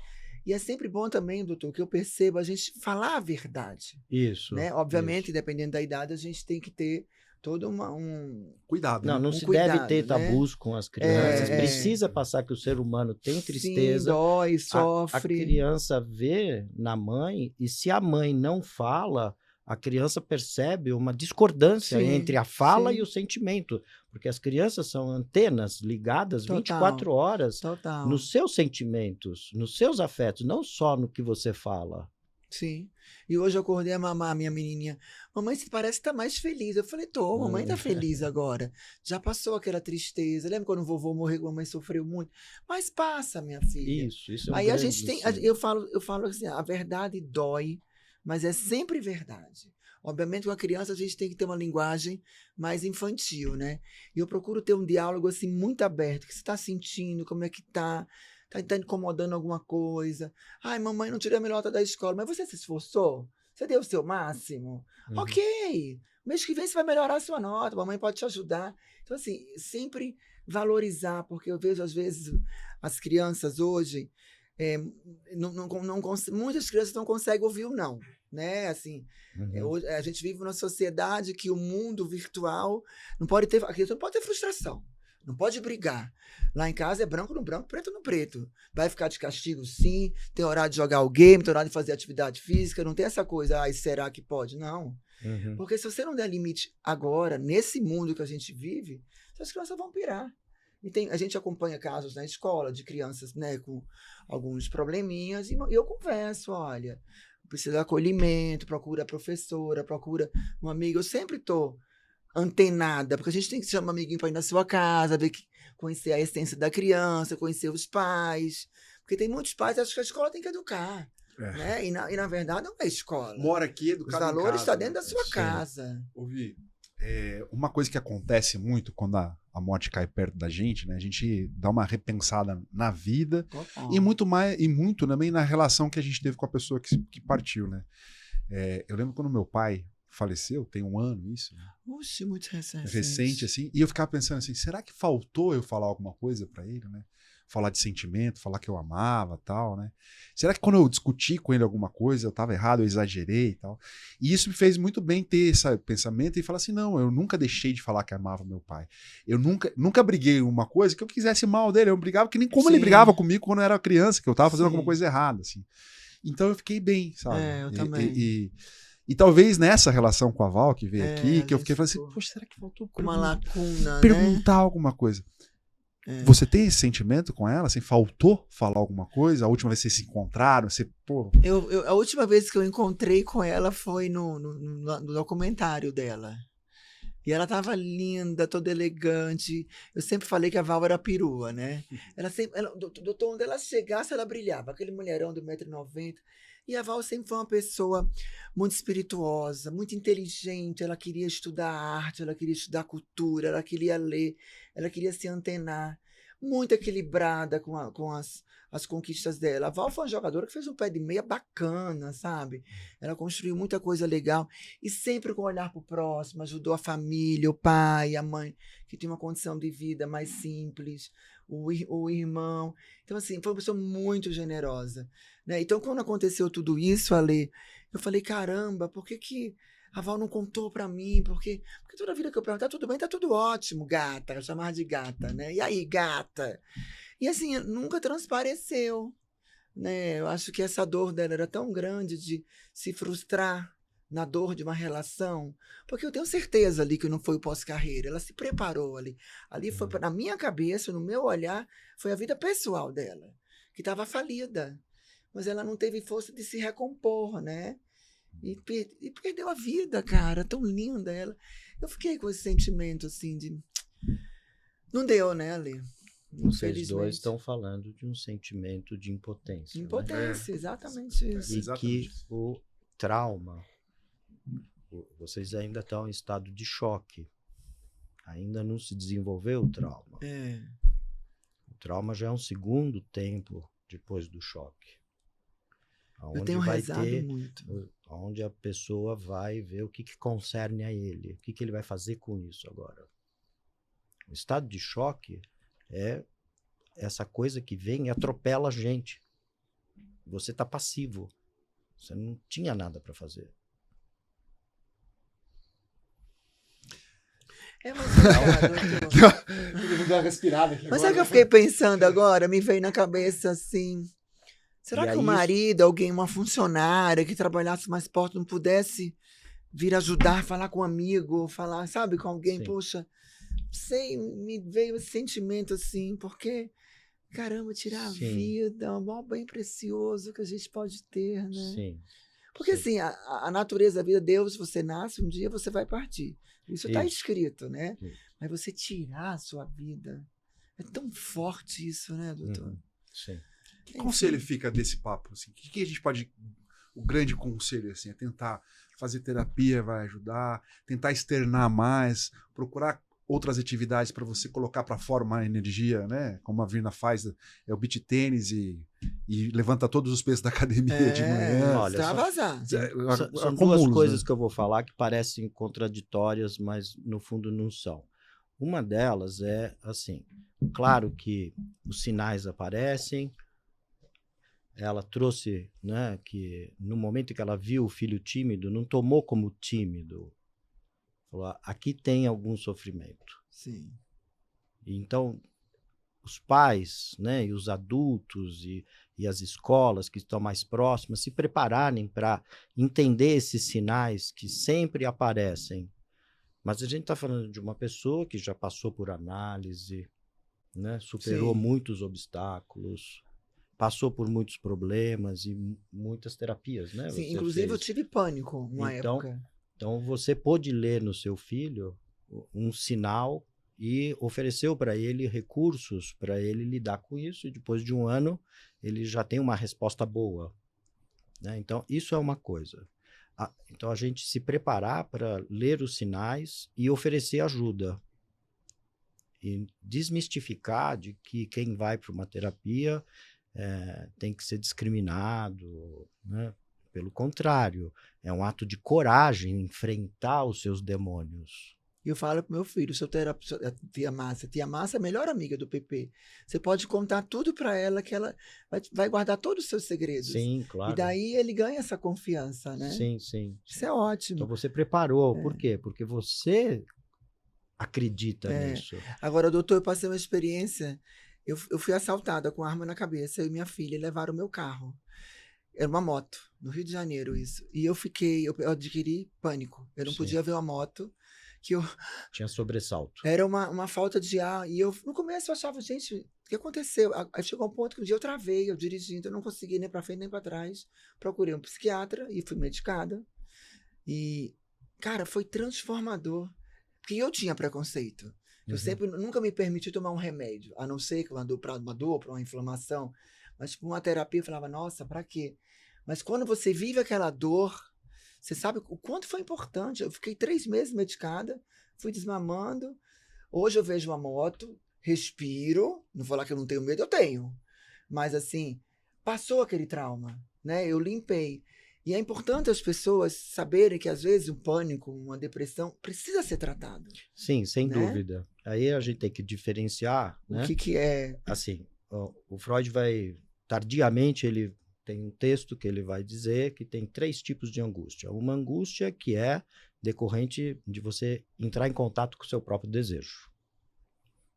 E é sempre bom também, doutor, que eu perceba a gente falar a verdade. Isso. Né? Obviamente, dependendo da idade, a gente tem que ter todo um cuidado. Não, né? não um se cuidado, deve ter tabus com as crianças. Precisa passar que o ser humano tem tristeza. Sim, dói, sofre. A criança vê na mãe, e se a mãe não fala, a criança percebe uma discordância entre a fala e o sentimento. Porque as crianças são antenas ligadas 24 horas nos seus sentimentos, nos seus afetos, não só no que você fala. Sim. E hoje eu acordei a mamar a minha menininha. Mamãe, você parece que tá mais feliz. Eu falei, tô, mamãe tá feliz agora. Já passou aquela tristeza. Lembra quando o vovô morreu, que a mamãe sofreu muito? Mas passa, minha filha. Isso é um Aí a grande gente tem, sim. eu falo assim, a verdade dói, mas é sempre verdade. Obviamente, com a criança a gente tem que ter uma linguagem mais infantil, né? E eu procuro ter um diálogo assim muito aberto. O que você está sentindo? Como é que tá? Tá incomodando alguma coisa? Ai, mamãe não tirou a melhor nota da escola, mas você se esforçou? Você deu o seu máximo? Uhum. Ok. Mês que vem você vai melhorar a sua nota, a mamãe pode te ajudar. Então, assim, sempre valorizar, porque eu vejo, às vezes, as crianças hoje, muitas crianças não conseguem ouvir o não, né? Assim, Uhum. hoje, a gente vive numa sociedade que o mundo virtual não pode ter, a criança não pode ter frustração, não pode brigar. Lá em casa é branco no branco, preto no preto. Vai ficar de castigo, sim. Tem horário de jogar o game, tem horário de fazer atividade física. Não tem essa coisa, será que pode? Não. Uhum. Porque se você não der limite agora, nesse mundo que a gente vive, as crianças vão pirar. E a gente acompanha casos na escola de crianças, né, com alguns probleminhas, e eu converso, olha, precisa de acolhimento, procura a professora, procura um amigo. Eu sempre estou antenada, porque a gente tem que chamar um amiguinho para ir na sua casa, conhecer a essência da criança, conhecer os pais. Porque tem muitos pais que acham que a escola tem que educar. Né? E na verdade não é escola. Mora aqui, Os educado em valores casa, estão dentro né? da sua Sim. casa. Ouvi, uma coisa que acontece muito quando a morte cai perto da gente, né? A gente dá uma repensada na vida e muito também na relação que a gente teve com a pessoa que partiu, né? Eu lembro quando meu pai faleceu, tem um ano isso, né? Oxe, muito Recente assim, e eu ficava pensando assim, será que faltou eu falar alguma coisa pra ele, né? Falar de sentimento, falar que eu amava, tal, né? Será que quando eu discuti com ele alguma coisa, eu tava errado, eu exagerei e tal? E isso me fez muito bem ter esse pensamento e falar assim, não, eu nunca deixei de falar que amava meu pai. Eu nunca briguei uma coisa que eu quisesse mal dele, eu brigava que nem como ele Sim. brigava comigo quando eu era criança, que eu tava fazendo Sim. alguma coisa errada, assim. Então eu fiquei bem, sabe? Eu também. E talvez nessa relação com a Val, que veio aqui, a que eu gente fiquei falando assim, ficou poxa, será que faltou com uma lacuna, né? perguntar alguma coisa? Você tem esse sentimento com ela? Assim, faltou falar alguma coisa? A última vez que vocês se encontraram, você, pô... A última vez que eu encontrei com ela foi no documentário dela. E ela tava linda, toda elegante. Eu sempre falei que a Val era perua, né? Do tom onde ela chegasse, ela brilhava. Aquele mulherão de 1,90 m. E a Val sempre foi uma pessoa muito espirituosa, muito inteligente. Ela queria estudar arte, ela queria estudar cultura, ela queria ler, ela queria se antenar. Muito equilibrada com as conquistas dela. A Val foi uma jogadora que fez um pé de meia bacana, sabe? Ela construiu muita coisa legal. E sempre com o olhar para o próximo, ajudou a família, o pai, a mãe, que tinha uma condição de vida mais simples, o irmão. Então, assim, foi uma pessoa muito generosa. Né? Então, quando aconteceu tudo isso, Ale, eu falei, caramba, por que a Val não contou pra mim? Porque toda vida que eu pergunto, tá tudo bem, tá tudo ótimo, gata. Eu chamava de gata, né? E aí, gata? E assim, nunca transpareceu. Né? Eu acho que essa dor dela era tão grande de se frustrar na dor de uma relação, porque eu tenho certeza ali que não foi o pós-carreira, ela se preparou ali. Ali foi, na minha cabeça, no meu olhar, foi a vida pessoal dela, que estava falida. Mas ela não teve força de se recompor, né? E perdeu a vida, cara, tão linda ela. Eu fiquei com esse sentimento, assim, de... Não deu, né, Ale? Vocês dois estão falando de um sentimento de impotência. Impotência, né? exatamente isso. E que o trauma, vocês ainda estão em estado de choque. Ainda não se desenvolveu o trauma. O trauma já é um segundo tempo depois do choque. Eu tenho rezado muito. Onde a pessoa vai ver o que concerne a ele. O que ele vai fazer com isso agora. O estado de choque é essa coisa que vem e atropela a gente. Você está passivo. Você não tinha nada para fazer. Vou dar uma respirada aqui. Mas sabe o que eu fiquei pensando agora? Me veio na cabeça assim... Será que o marido, alguém, uma funcionária que trabalhasse mais perto, não pudesse vir ajudar, falar com um amigo, falar, sabe, com alguém? Sim. Poxa, sei, me veio esse sentimento assim, porque, caramba, tirar a vida é um mal bem precioso que a gente pode ter, né? Sim. Porque Sim. assim, a natureza da vida, Deus, você nasce, um dia você vai partir. Isso está Isso. escrito, né? Isso. Mas você tirar a sua vida, é tão forte isso, né, doutor? Uhum. Sim. Que conselho fica desse papo? Assim? O que a gente pode... O grande conselho assim, é tentar fazer terapia, vai ajudar, tentar externar mais, procurar outras atividades para você colocar para fora uma energia, né? Como a Virna faz, é o beach tênis e levanta todos os pesos da academia de manhã. Olha, extravasar. São duas coisas que eu vou falar que parecem contraditórias, mas no fundo não são. Uma delas é assim, claro que os sinais aparecem. Ela trouxe, né, que no momento que ela viu o filho tímido, não tomou como tímido. Falou, aqui tem algum sofrimento. Sim. Então, os pais, né, e os adultos e as escolas que estão mais próximas se prepararem para entender esses sinais que sempre aparecem. Mas a gente está falando de uma pessoa que já passou por análise, né, superou Sim. muitos obstáculos, passou por muitos problemas e muitas terapias, né? Sim, Você inclusive eu fez. tive pânico uma época. Então você pôde ler no seu filho um sinal e ofereceu para ele recursos para ele lidar com isso, e depois de um ano ele já tem uma resposta boa, né? Então isso é uma coisa. Então a gente se preparar para ler os sinais e oferecer ajuda. E desmistificar de que quem vai para uma terapia tem que ser discriminado, né? Pelo contrário, é um ato de coragem enfrentar os seus demônios. E eu falo pro meu filho, seu terapeuta, tia Márcia é a melhor amiga do PP. Você pode contar tudo para ela, que ela vai guardar todos os seus segredos. Sim, claro. E daí ele ganha essa confiança, né? Sim, sim. Isso é ótimo. Então você preparou. Por quê? Porque você acredita nisso. Agora, doutor, eu passei uma experiência. Eu fui assaltada com arma na cabeça, eu e minha filha, e levaram o meu carro. Era uma moto, no Rio de Janeiro, isso. E eu adquiri pânico. Eu não podia ver uma moto. Tinha sobressalto. Era uma falta de ar. E eu, no começo, eu achava, gente, o que aconteceu? Aí chegou um ponto que um dia eu travei, eu dirigindo, eu não consegui nem para frente nem para trás. Procurei um psiquiatra e fui medicada. E, cara, foi transformador. Porque eu tinha preconceito. Eu nunca me permiti tomar um remédio, a não ser que para uma dor, para uma inflamação. Mas tipo, uma terapia, eu falava, nossa, para quê? Mas quando você vive aquela dor, você sabe o quanto foi importante. Eu fiquei 3 meses medicada, fui desmamando. Hoje eu vejo uma moto, respiro, não vou falar que eu não tenho medo, eu tenho. Mas assim, passou aquele trauma, né? Eu limpei. E é importante as pessoas saberem que às vezes um pânico, uma depressão, precisa ser tratado. Sim, sem né? dúvida. Aí a gente tem que diferenciar, né? O que é... Assim, o Freud vai, tardiamente, ele tem um texto que ele vai dizer que tem 3 tipos de angústia. Uma angústia que é decorrente de você entrar em contato com o seu próprio desejo.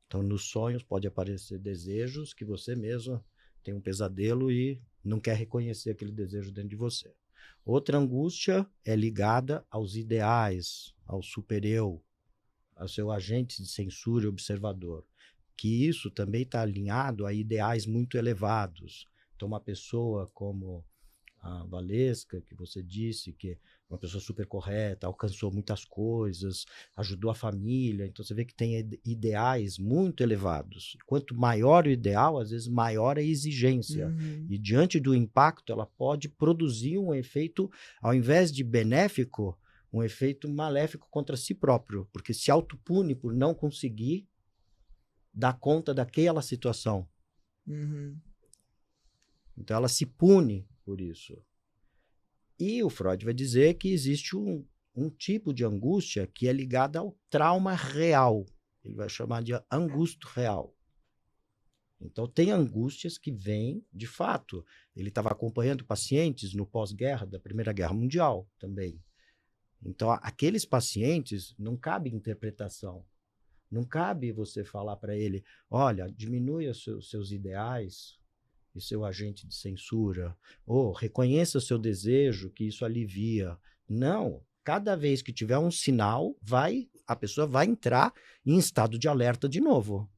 Então, nos sonhos pode aparecer desejos que você mesmo tem um pesadelo e não quer reconhecer aquele desejo dentro de você. Outra angústia é ligada aos ideais, ao super-eu, ao seu agente de censura e observador, que isso também está alinhado a ideais muito elevados. Então, uma pessoa como a Valesca, que você disse, que é uma pessoa super correta, alcançou muitas coisas, ajudou a família, então você vê que tem ideais muito elevados. Quanto maior o ideal, às vezes maior a exigência. E diante do impacto, ela pode produzir um efeito, ao invés de benéfico, um efeito maléfico contra si próprio, porque se autopune por não conseguir dar conta daquela situação. Então ela se pune por isso. E o Freud vai dizer que existe um tipo de angústia que é ligada ao trauma real. Ele vai chamar de angústia real. Então tem angústias que vêm de fato. Ele estava acompanhando pacientes no pós-guerra, da Primeira Guerra Mundial também. Então aqueles pacientes, não cabe interpretação. Não cabe você falar para ele, olha, diminui os seus ideais e seu agente de censura, ou reconheça o seu desejo, que isso alivia. Não, cada vez que tiver um sinal, a pessoa vai entrar em estado de alerta de novo.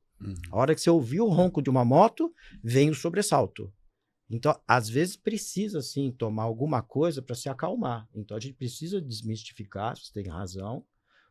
A hora que você ouvir o ronco de uma moto, vem o sobressalto. Então, às vezes, precisa, sim, tomar alguma coisa para se acalmar. Então, a gente precisa desmistificar, você tem razão,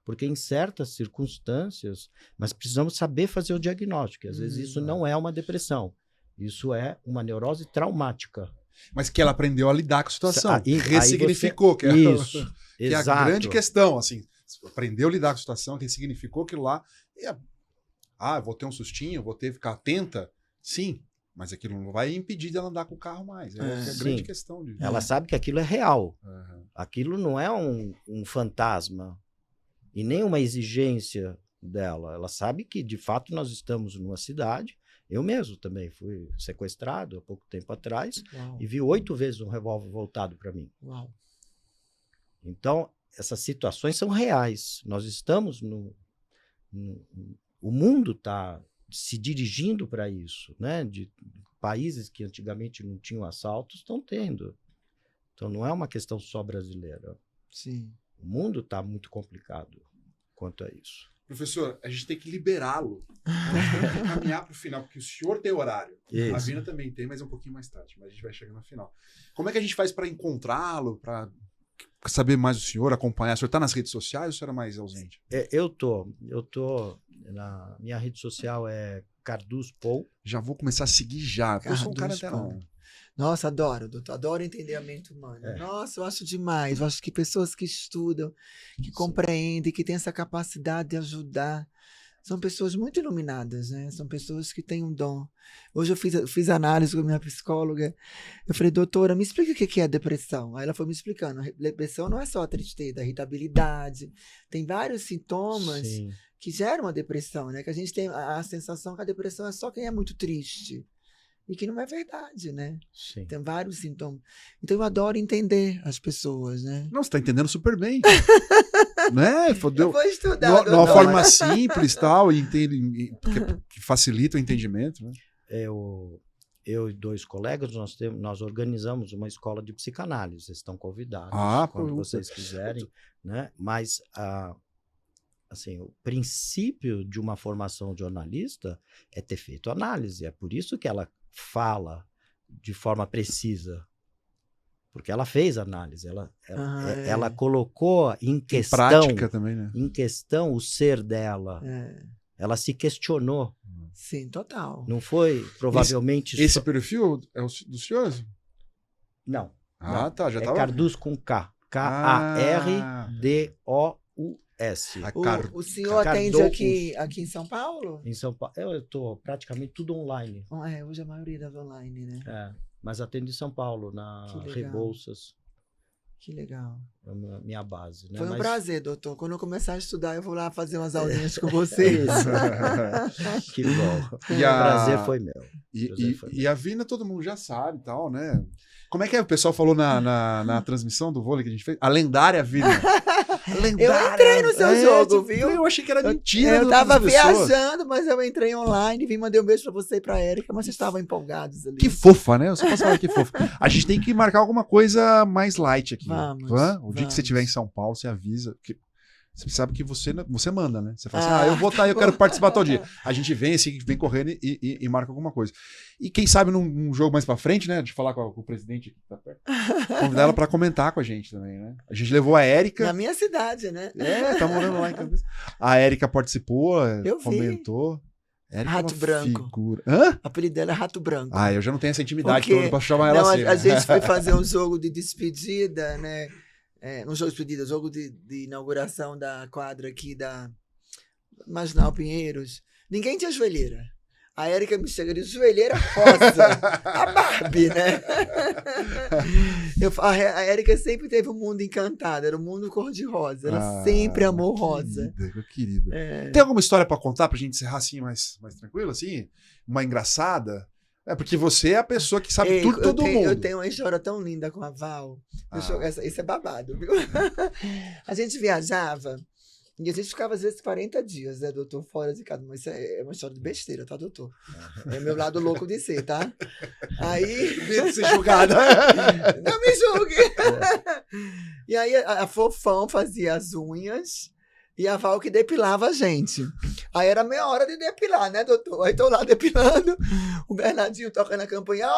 porque em certas circunstâncias, mas precisamos saber fazer o diagnóstico. Às vezes, isso não é uma depressão. Isso é uma neurose traumática. Mas que ela aprendeu a lidar com a situação. Aí Ressignificou, que é, Isso, que é a exato. grande questão. Assim, aprendeu a lidar com a situação, ressignificou aquilo lá. Eu vou ter um sustinho, vou ter que ficar atenta. Sim, mas aquilo não vai impedir dela andar com o carro mais. É a grande Sim. questão. Ela sabe que aquilo é real. Uhum. Aquilo não é um fantasma e nem uma exigência dela. Ela sabe que, de fato, nós estamos numa cidade. Eu mesmo também fui sequestrado há pouco tempo atrás Uau. e vi 8 vezes um revólver voltado para mim. Uau. Então, essas situações são reais. Nós estamos o mundo está se dirigindo para isso, né? De países que antigamente não tinham assaltos estão tendo. Então, não é uma questão só brasileira. Sim. O mundo está muito complicado quanto a isso. Professor, a gente tem que liberá-lo. Nós temos que caminhar para o final, porque o senhor tem horário. Isso. A Vina também tem, mas é um pouquinho mais tarde. Mas a gente vai chegando no final. Como é que a gente faz para encontrá-lo, para saber mais do senhor, acompanhar? O senhor está nas redes sociais ou o senhor é mais ausente? Eu tô na minha rede social é Carduz Pou. Já vou começar a seguir já. Eu sou um cara Carduz até Pou. não. Nossa, adoro, doutor. Adoro entender a mente humana. Nossa, eu acho demais. Eu acho que pessoas que estudam, que compreendem, que têm essa capacidade de ajudar, são pessoas muito iluminadas, né? São pessoas que têm um dom. Hoje eu fiz análise com a minha psicóloga. Eu falei, doutora, me explica o que é a depressão. Aí ela foi me explicando. A depressão não é só a tristeza, a irritabilidade. Tem vários sintomas Sim. que geram a depressão, né? Que a gente tem a sensação que a depressão é só quem é muito triste. E que não é verdade, né? Sim. Tem vários sintomas. Então eu adoro entender as pessoas, né? Não, você está entendendo super bem. Né? Eu Fodeu. vou estudar. De uma doutora. forma simples tal, que facilita o entendimento. Né? Eu e 2 colegas, nós organizamos uma escola de psicanálise. Vocês estão convidados quando puta. vocês quiserem, né? Mas assim, o princípio de uma formação de jornalista é ter feito análise. É por isso que ela fala de forma precisa. Porque ela fez análise, ela colocou em questão, Prática também, né? em questão o ser dela. É, Ela se questionou. sim, total. Não foi provavelmente Esse só... perfil é o dos senhores? Não. Ah, não. tá, já É tava. Carduz com K. K-A-R-D-O-U-S. O senhor atende aqui em São Paulo? Em São Paulo. Eu estou praticamente tudo online. Hoje a maioria das online, né? Mas atendo em São Paulo, na Que legal. Rebouças. Que legal. É a minha base. Né? Foi um Mas- prazer, doutor. Quando eu começar a estudar, eu vou lá fazer umas aulinhas com você. Que bom. E O a- prazer foi meu. E a Vina todo mundo já sabe e tal, né? Como é que é? O pessoal falou na transmissão do vôlei que a gente fez? A lendária Vina. Eu entrei no seu jogo, viu? Eu achei que era mentira. Eu das tava pessoas. viajando, mas eu entrei online, vim, mandei um beijo pra você e pra Érica, mas vocês estavam empolgados ali. Que fofa, né? Eu só posso falar que fofa. A gente tem que marcar alguma coisa mais light aqui. Vamos, O dia que você estiver em São Paulo, você avisa. Que você sabe que você manda, né? Você fala assim, Ah. eu vou estar, eu quero participar todo dia. A gente vem assim, vem correndo e marca alguma coisa. E quem sabe num jogo mais pra frente, né? De falar com o presidente que tá perto. Convidar ela pra comentar com a gente também, né? A gente levou a Érica. Na minha cidade, né? Tá morando lá em Campinas. A Érica participou, Eu vi. comentou. Érica é uma Rato Branco. figura. Hã? O apelido dela é Rato Branco. Ah, eu já não tenho essa intimidade Porque- toda pra chamar ela Não, assim. a gente foi fazer um jogo de despedida, né? Um jogo de despedida, jogo de inauguração da quadra aqui da Marginal Pinheiros. Ninguém tinha joelheira. A Érica me chega de joelheira rosa. A Barbie, né? A Érica sempre teve um mundo encantado, era um mundo cor-de-rosa. Ela sempre amou rosa. Querida. Tem alguma história pra contar pra gente encerrar assim mais tranquilo, assim? Uma engraçada? É porque você é a pessoa que sabe tudo, todo mundo. Eu tenho uma história tão linda com a Val. Isso é babado, viu? A gente viajava e a gente ficava, às vezes, 40 dias, né, doutor, fora de casa. Mas isso é uma história de besteira, tá, doutor? É meu lado louco de ser, tá? Aí... Medo de ser julgada. Não me julgue! E aí a Fofão fazia as unhas, E a Val que depilava a gente. Aí era meia hora de depilar, né, doutor? Aí tô lá depilando, o Bernardinho tocando a campainha,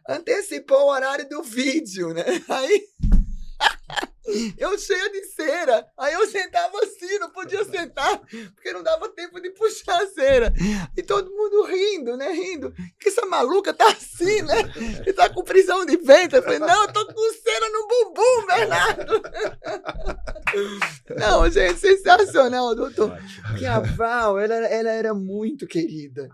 antecipou o horário do vídeo, né? Aí eu cheia de cera. Aí eu sentava assim, não podia sentar, porque não dava tempo de puxar a cera. E todo mundo rindo, né? Rindo. Que essa maluca tá assim, né? E tá com prisão de ventre. Eu falei, não, eu tô com cera no bumbum, Bernardo. Não, gente, sensacional, doutor. Porque a Val, ela era muito querida.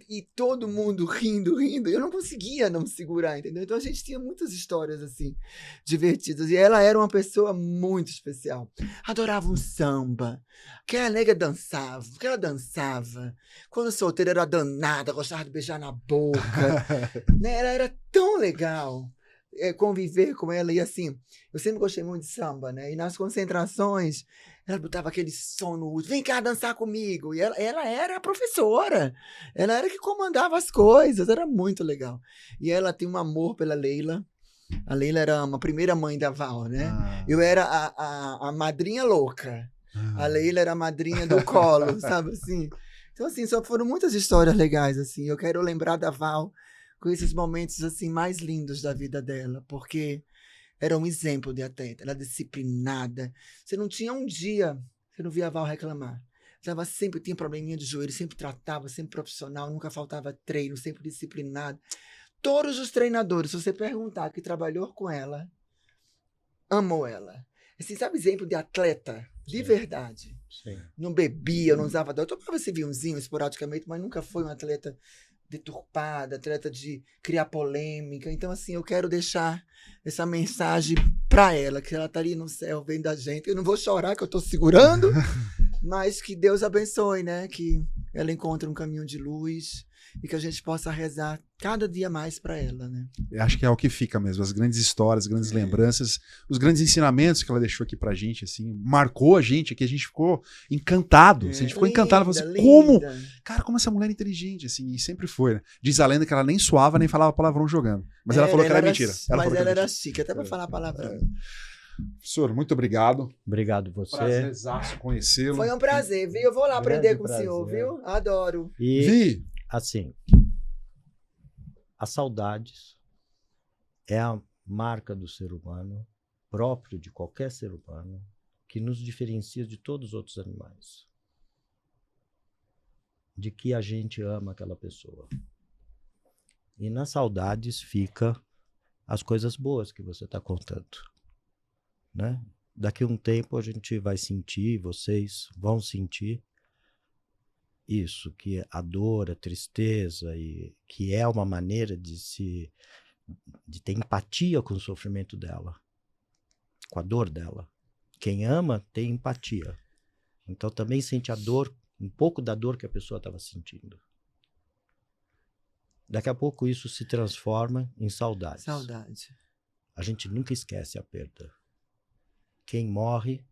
E todo mundo rindo. Eu não conseguia não segurar, entendeu? Então a gente tinha muitas histórias assim, divertidas. E ela era uma pessoa muito especial. Adorava um samba. Que a nega dançava, porque ela dançava. Quando solteira era danada, gostava de beijar na boca. Né? Ela era tão legal. Conviver com ela. E assim, eu sempre gostei muito de samba, né? E nas concentrações, ela botava aquele som no último, vem cá dançar comigo. E ela era a professora. Ela era que comandava as coisas. Era muito legal. E ela tinha um amor pela Leila. A Leila era uma primeira mãe da Val, né? Eu era a madrinha louca. A Leila era a madrinha do colo, sabe assim? Então, assim, só foram muitas histórias legais, assim. Eu quero lembrar da Val com esses momentos, assim, mais lindos da vida dela, porque era um exemplo de atleta, ela disciplinada. Você não tinha um dia, você não via a Val reclamar. Ela sempre tinha probleminha de joelho, sempre tratava, sempre profissional, nunca faltava treino, sempre disciplinada. Todos os treinadores, se você perguntar que trabalhou com ela, amou ela. Assim, sabe exemplo de atleta, de verdade. Sim. Não bebia, não usava droga. Eu tomava esse vinhozinho esporadicamente, mas nunca foi um atleta deturpada, atleta de criar polêmica. Então, assim, eu quero deixar essa mensagem para ela, que ela tá ali no céu vendo a gente. Eu não vou chorar, que eu tô segurando, mas que Deus abençoe, né? Que ela encontre um caminho de luz e que a gente possa rezar cada dia mais para ela, né? Eu acho que é o que fica mesmo, as grandes histórias, as grandes lembranças, os grandes ensinamentos que ela deixou aqui pra gente, assim, marcou a gente, que a gente ficou encantado, a gente ficou encantado, falou assim, como, cara, como essa mulher é inteligente, assim, e sempre foi, né? Diz a lenda que ela nem suava, nem falava palavrão jogando, mas ela falou que era mentira. Mas ela era chique, até pra falar palavrão. Professor, muito obrigado. Obrigado você. Prazerzaço conhecê-lo. Foi um prazer, viu? Eu vou lá aprender com prazer. o senhor, viu? Adoro. E, Vi. assim, as saudades é a marca do ser humano, próprio de qualquer ser humano, que nos diferencia de todos os outros animais. De que a gente ama aquela pessoa. E nas saudades fica as coisas boas que você está contando, né? Daqui a um tempo a gente vai sentir, vocês vão sentir isso, que a dor, a tristeza, e que é uma maneira de ter empatia com o sofrimento dela, com a dor dela. Quem ama tem empatia. Então também sente a dor, um pouco da dor que a pessoa estava sentindo. Daqui a pouco isso se transforma em saudades. Saudade. A gente nunca esquece a perda. Quem morre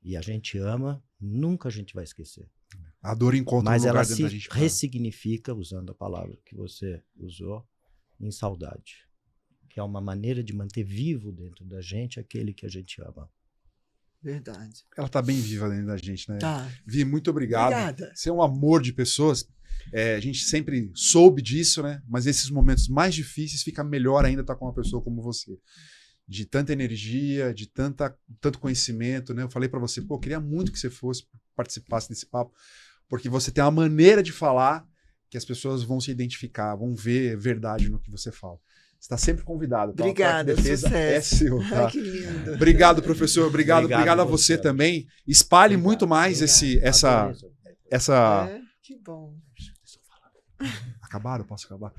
e a gente ama, nunca a gente vai esquecer. A dor encontra Mas um lugar ela dentro se da gente. ressignifica, usando a palavra que você usou, em saudade. Que é uma maneira de manter vivo dentro da gente aquele que a gente ama. Verdade. Ela tá bem viva dentro da gente, né? Tá. Vi, muito obrigado. Obrigada. Você é um amor de pessoas. A gente sempre soube disso, né? Mas nesses momentos mais difíceis fica melhor ainda estar com uma pessoa como você. De tanta energia, de tanto conhecimento, né? Eu falei para você, pô, eu queria muito que você participasse desse papo, porque você tem uma maneira de falar que as pessoas vão se identificar, vão ver verdade no que você fala. Você está sempre convidado. Tá? Obrigada, Defesa é sucesso. seu, tá? Ai, que lindo. Obrigado, professor. Obrigado a você também. Espalhe muito mais essa. Que bom. Acabaram? Posso acabar?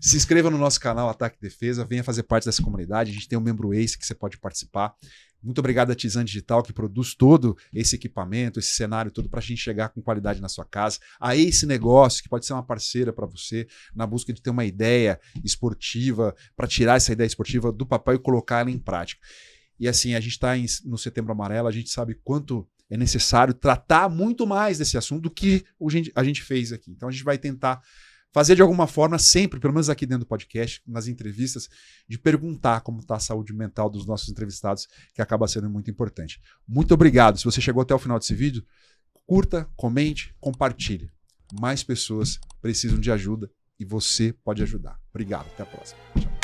Se inscreva no nosso canal Ataque e Defesa, venha fazer parte dessa comunidade. A gente tem um membro Ace que você pode participar. Muito obrigado a Tizan Digital, que produz todo esse equipamento, esse cenário todo para a gente chegar com qualidade na sua casa. A Ace Negócio, que pode ser uma parceira para você na busca de ter uma ideia esportiva, para tirar essa ideia esportiva do papel e colocar ela em prática. E assim, a gente está no Setembro Amarelo, a gente sabe quanto é necessário tratar muito mais desse assunto do que a gente fez aqui. Então a gente vai tentar fazer de alguma forma sempre, pelo menos aqui dentro do podcast, nas entrevistas, de perguntar como está a saúde mental dos nossos entrevistados, que acaba sendo muito importante. Muito obrigado. Se você chegou até o final desse vídeo, curta, comente, compartilhe. Mais pessoas precisam de ajuda e você pode ajudar. Obrigado. Até a próxima. Tchau.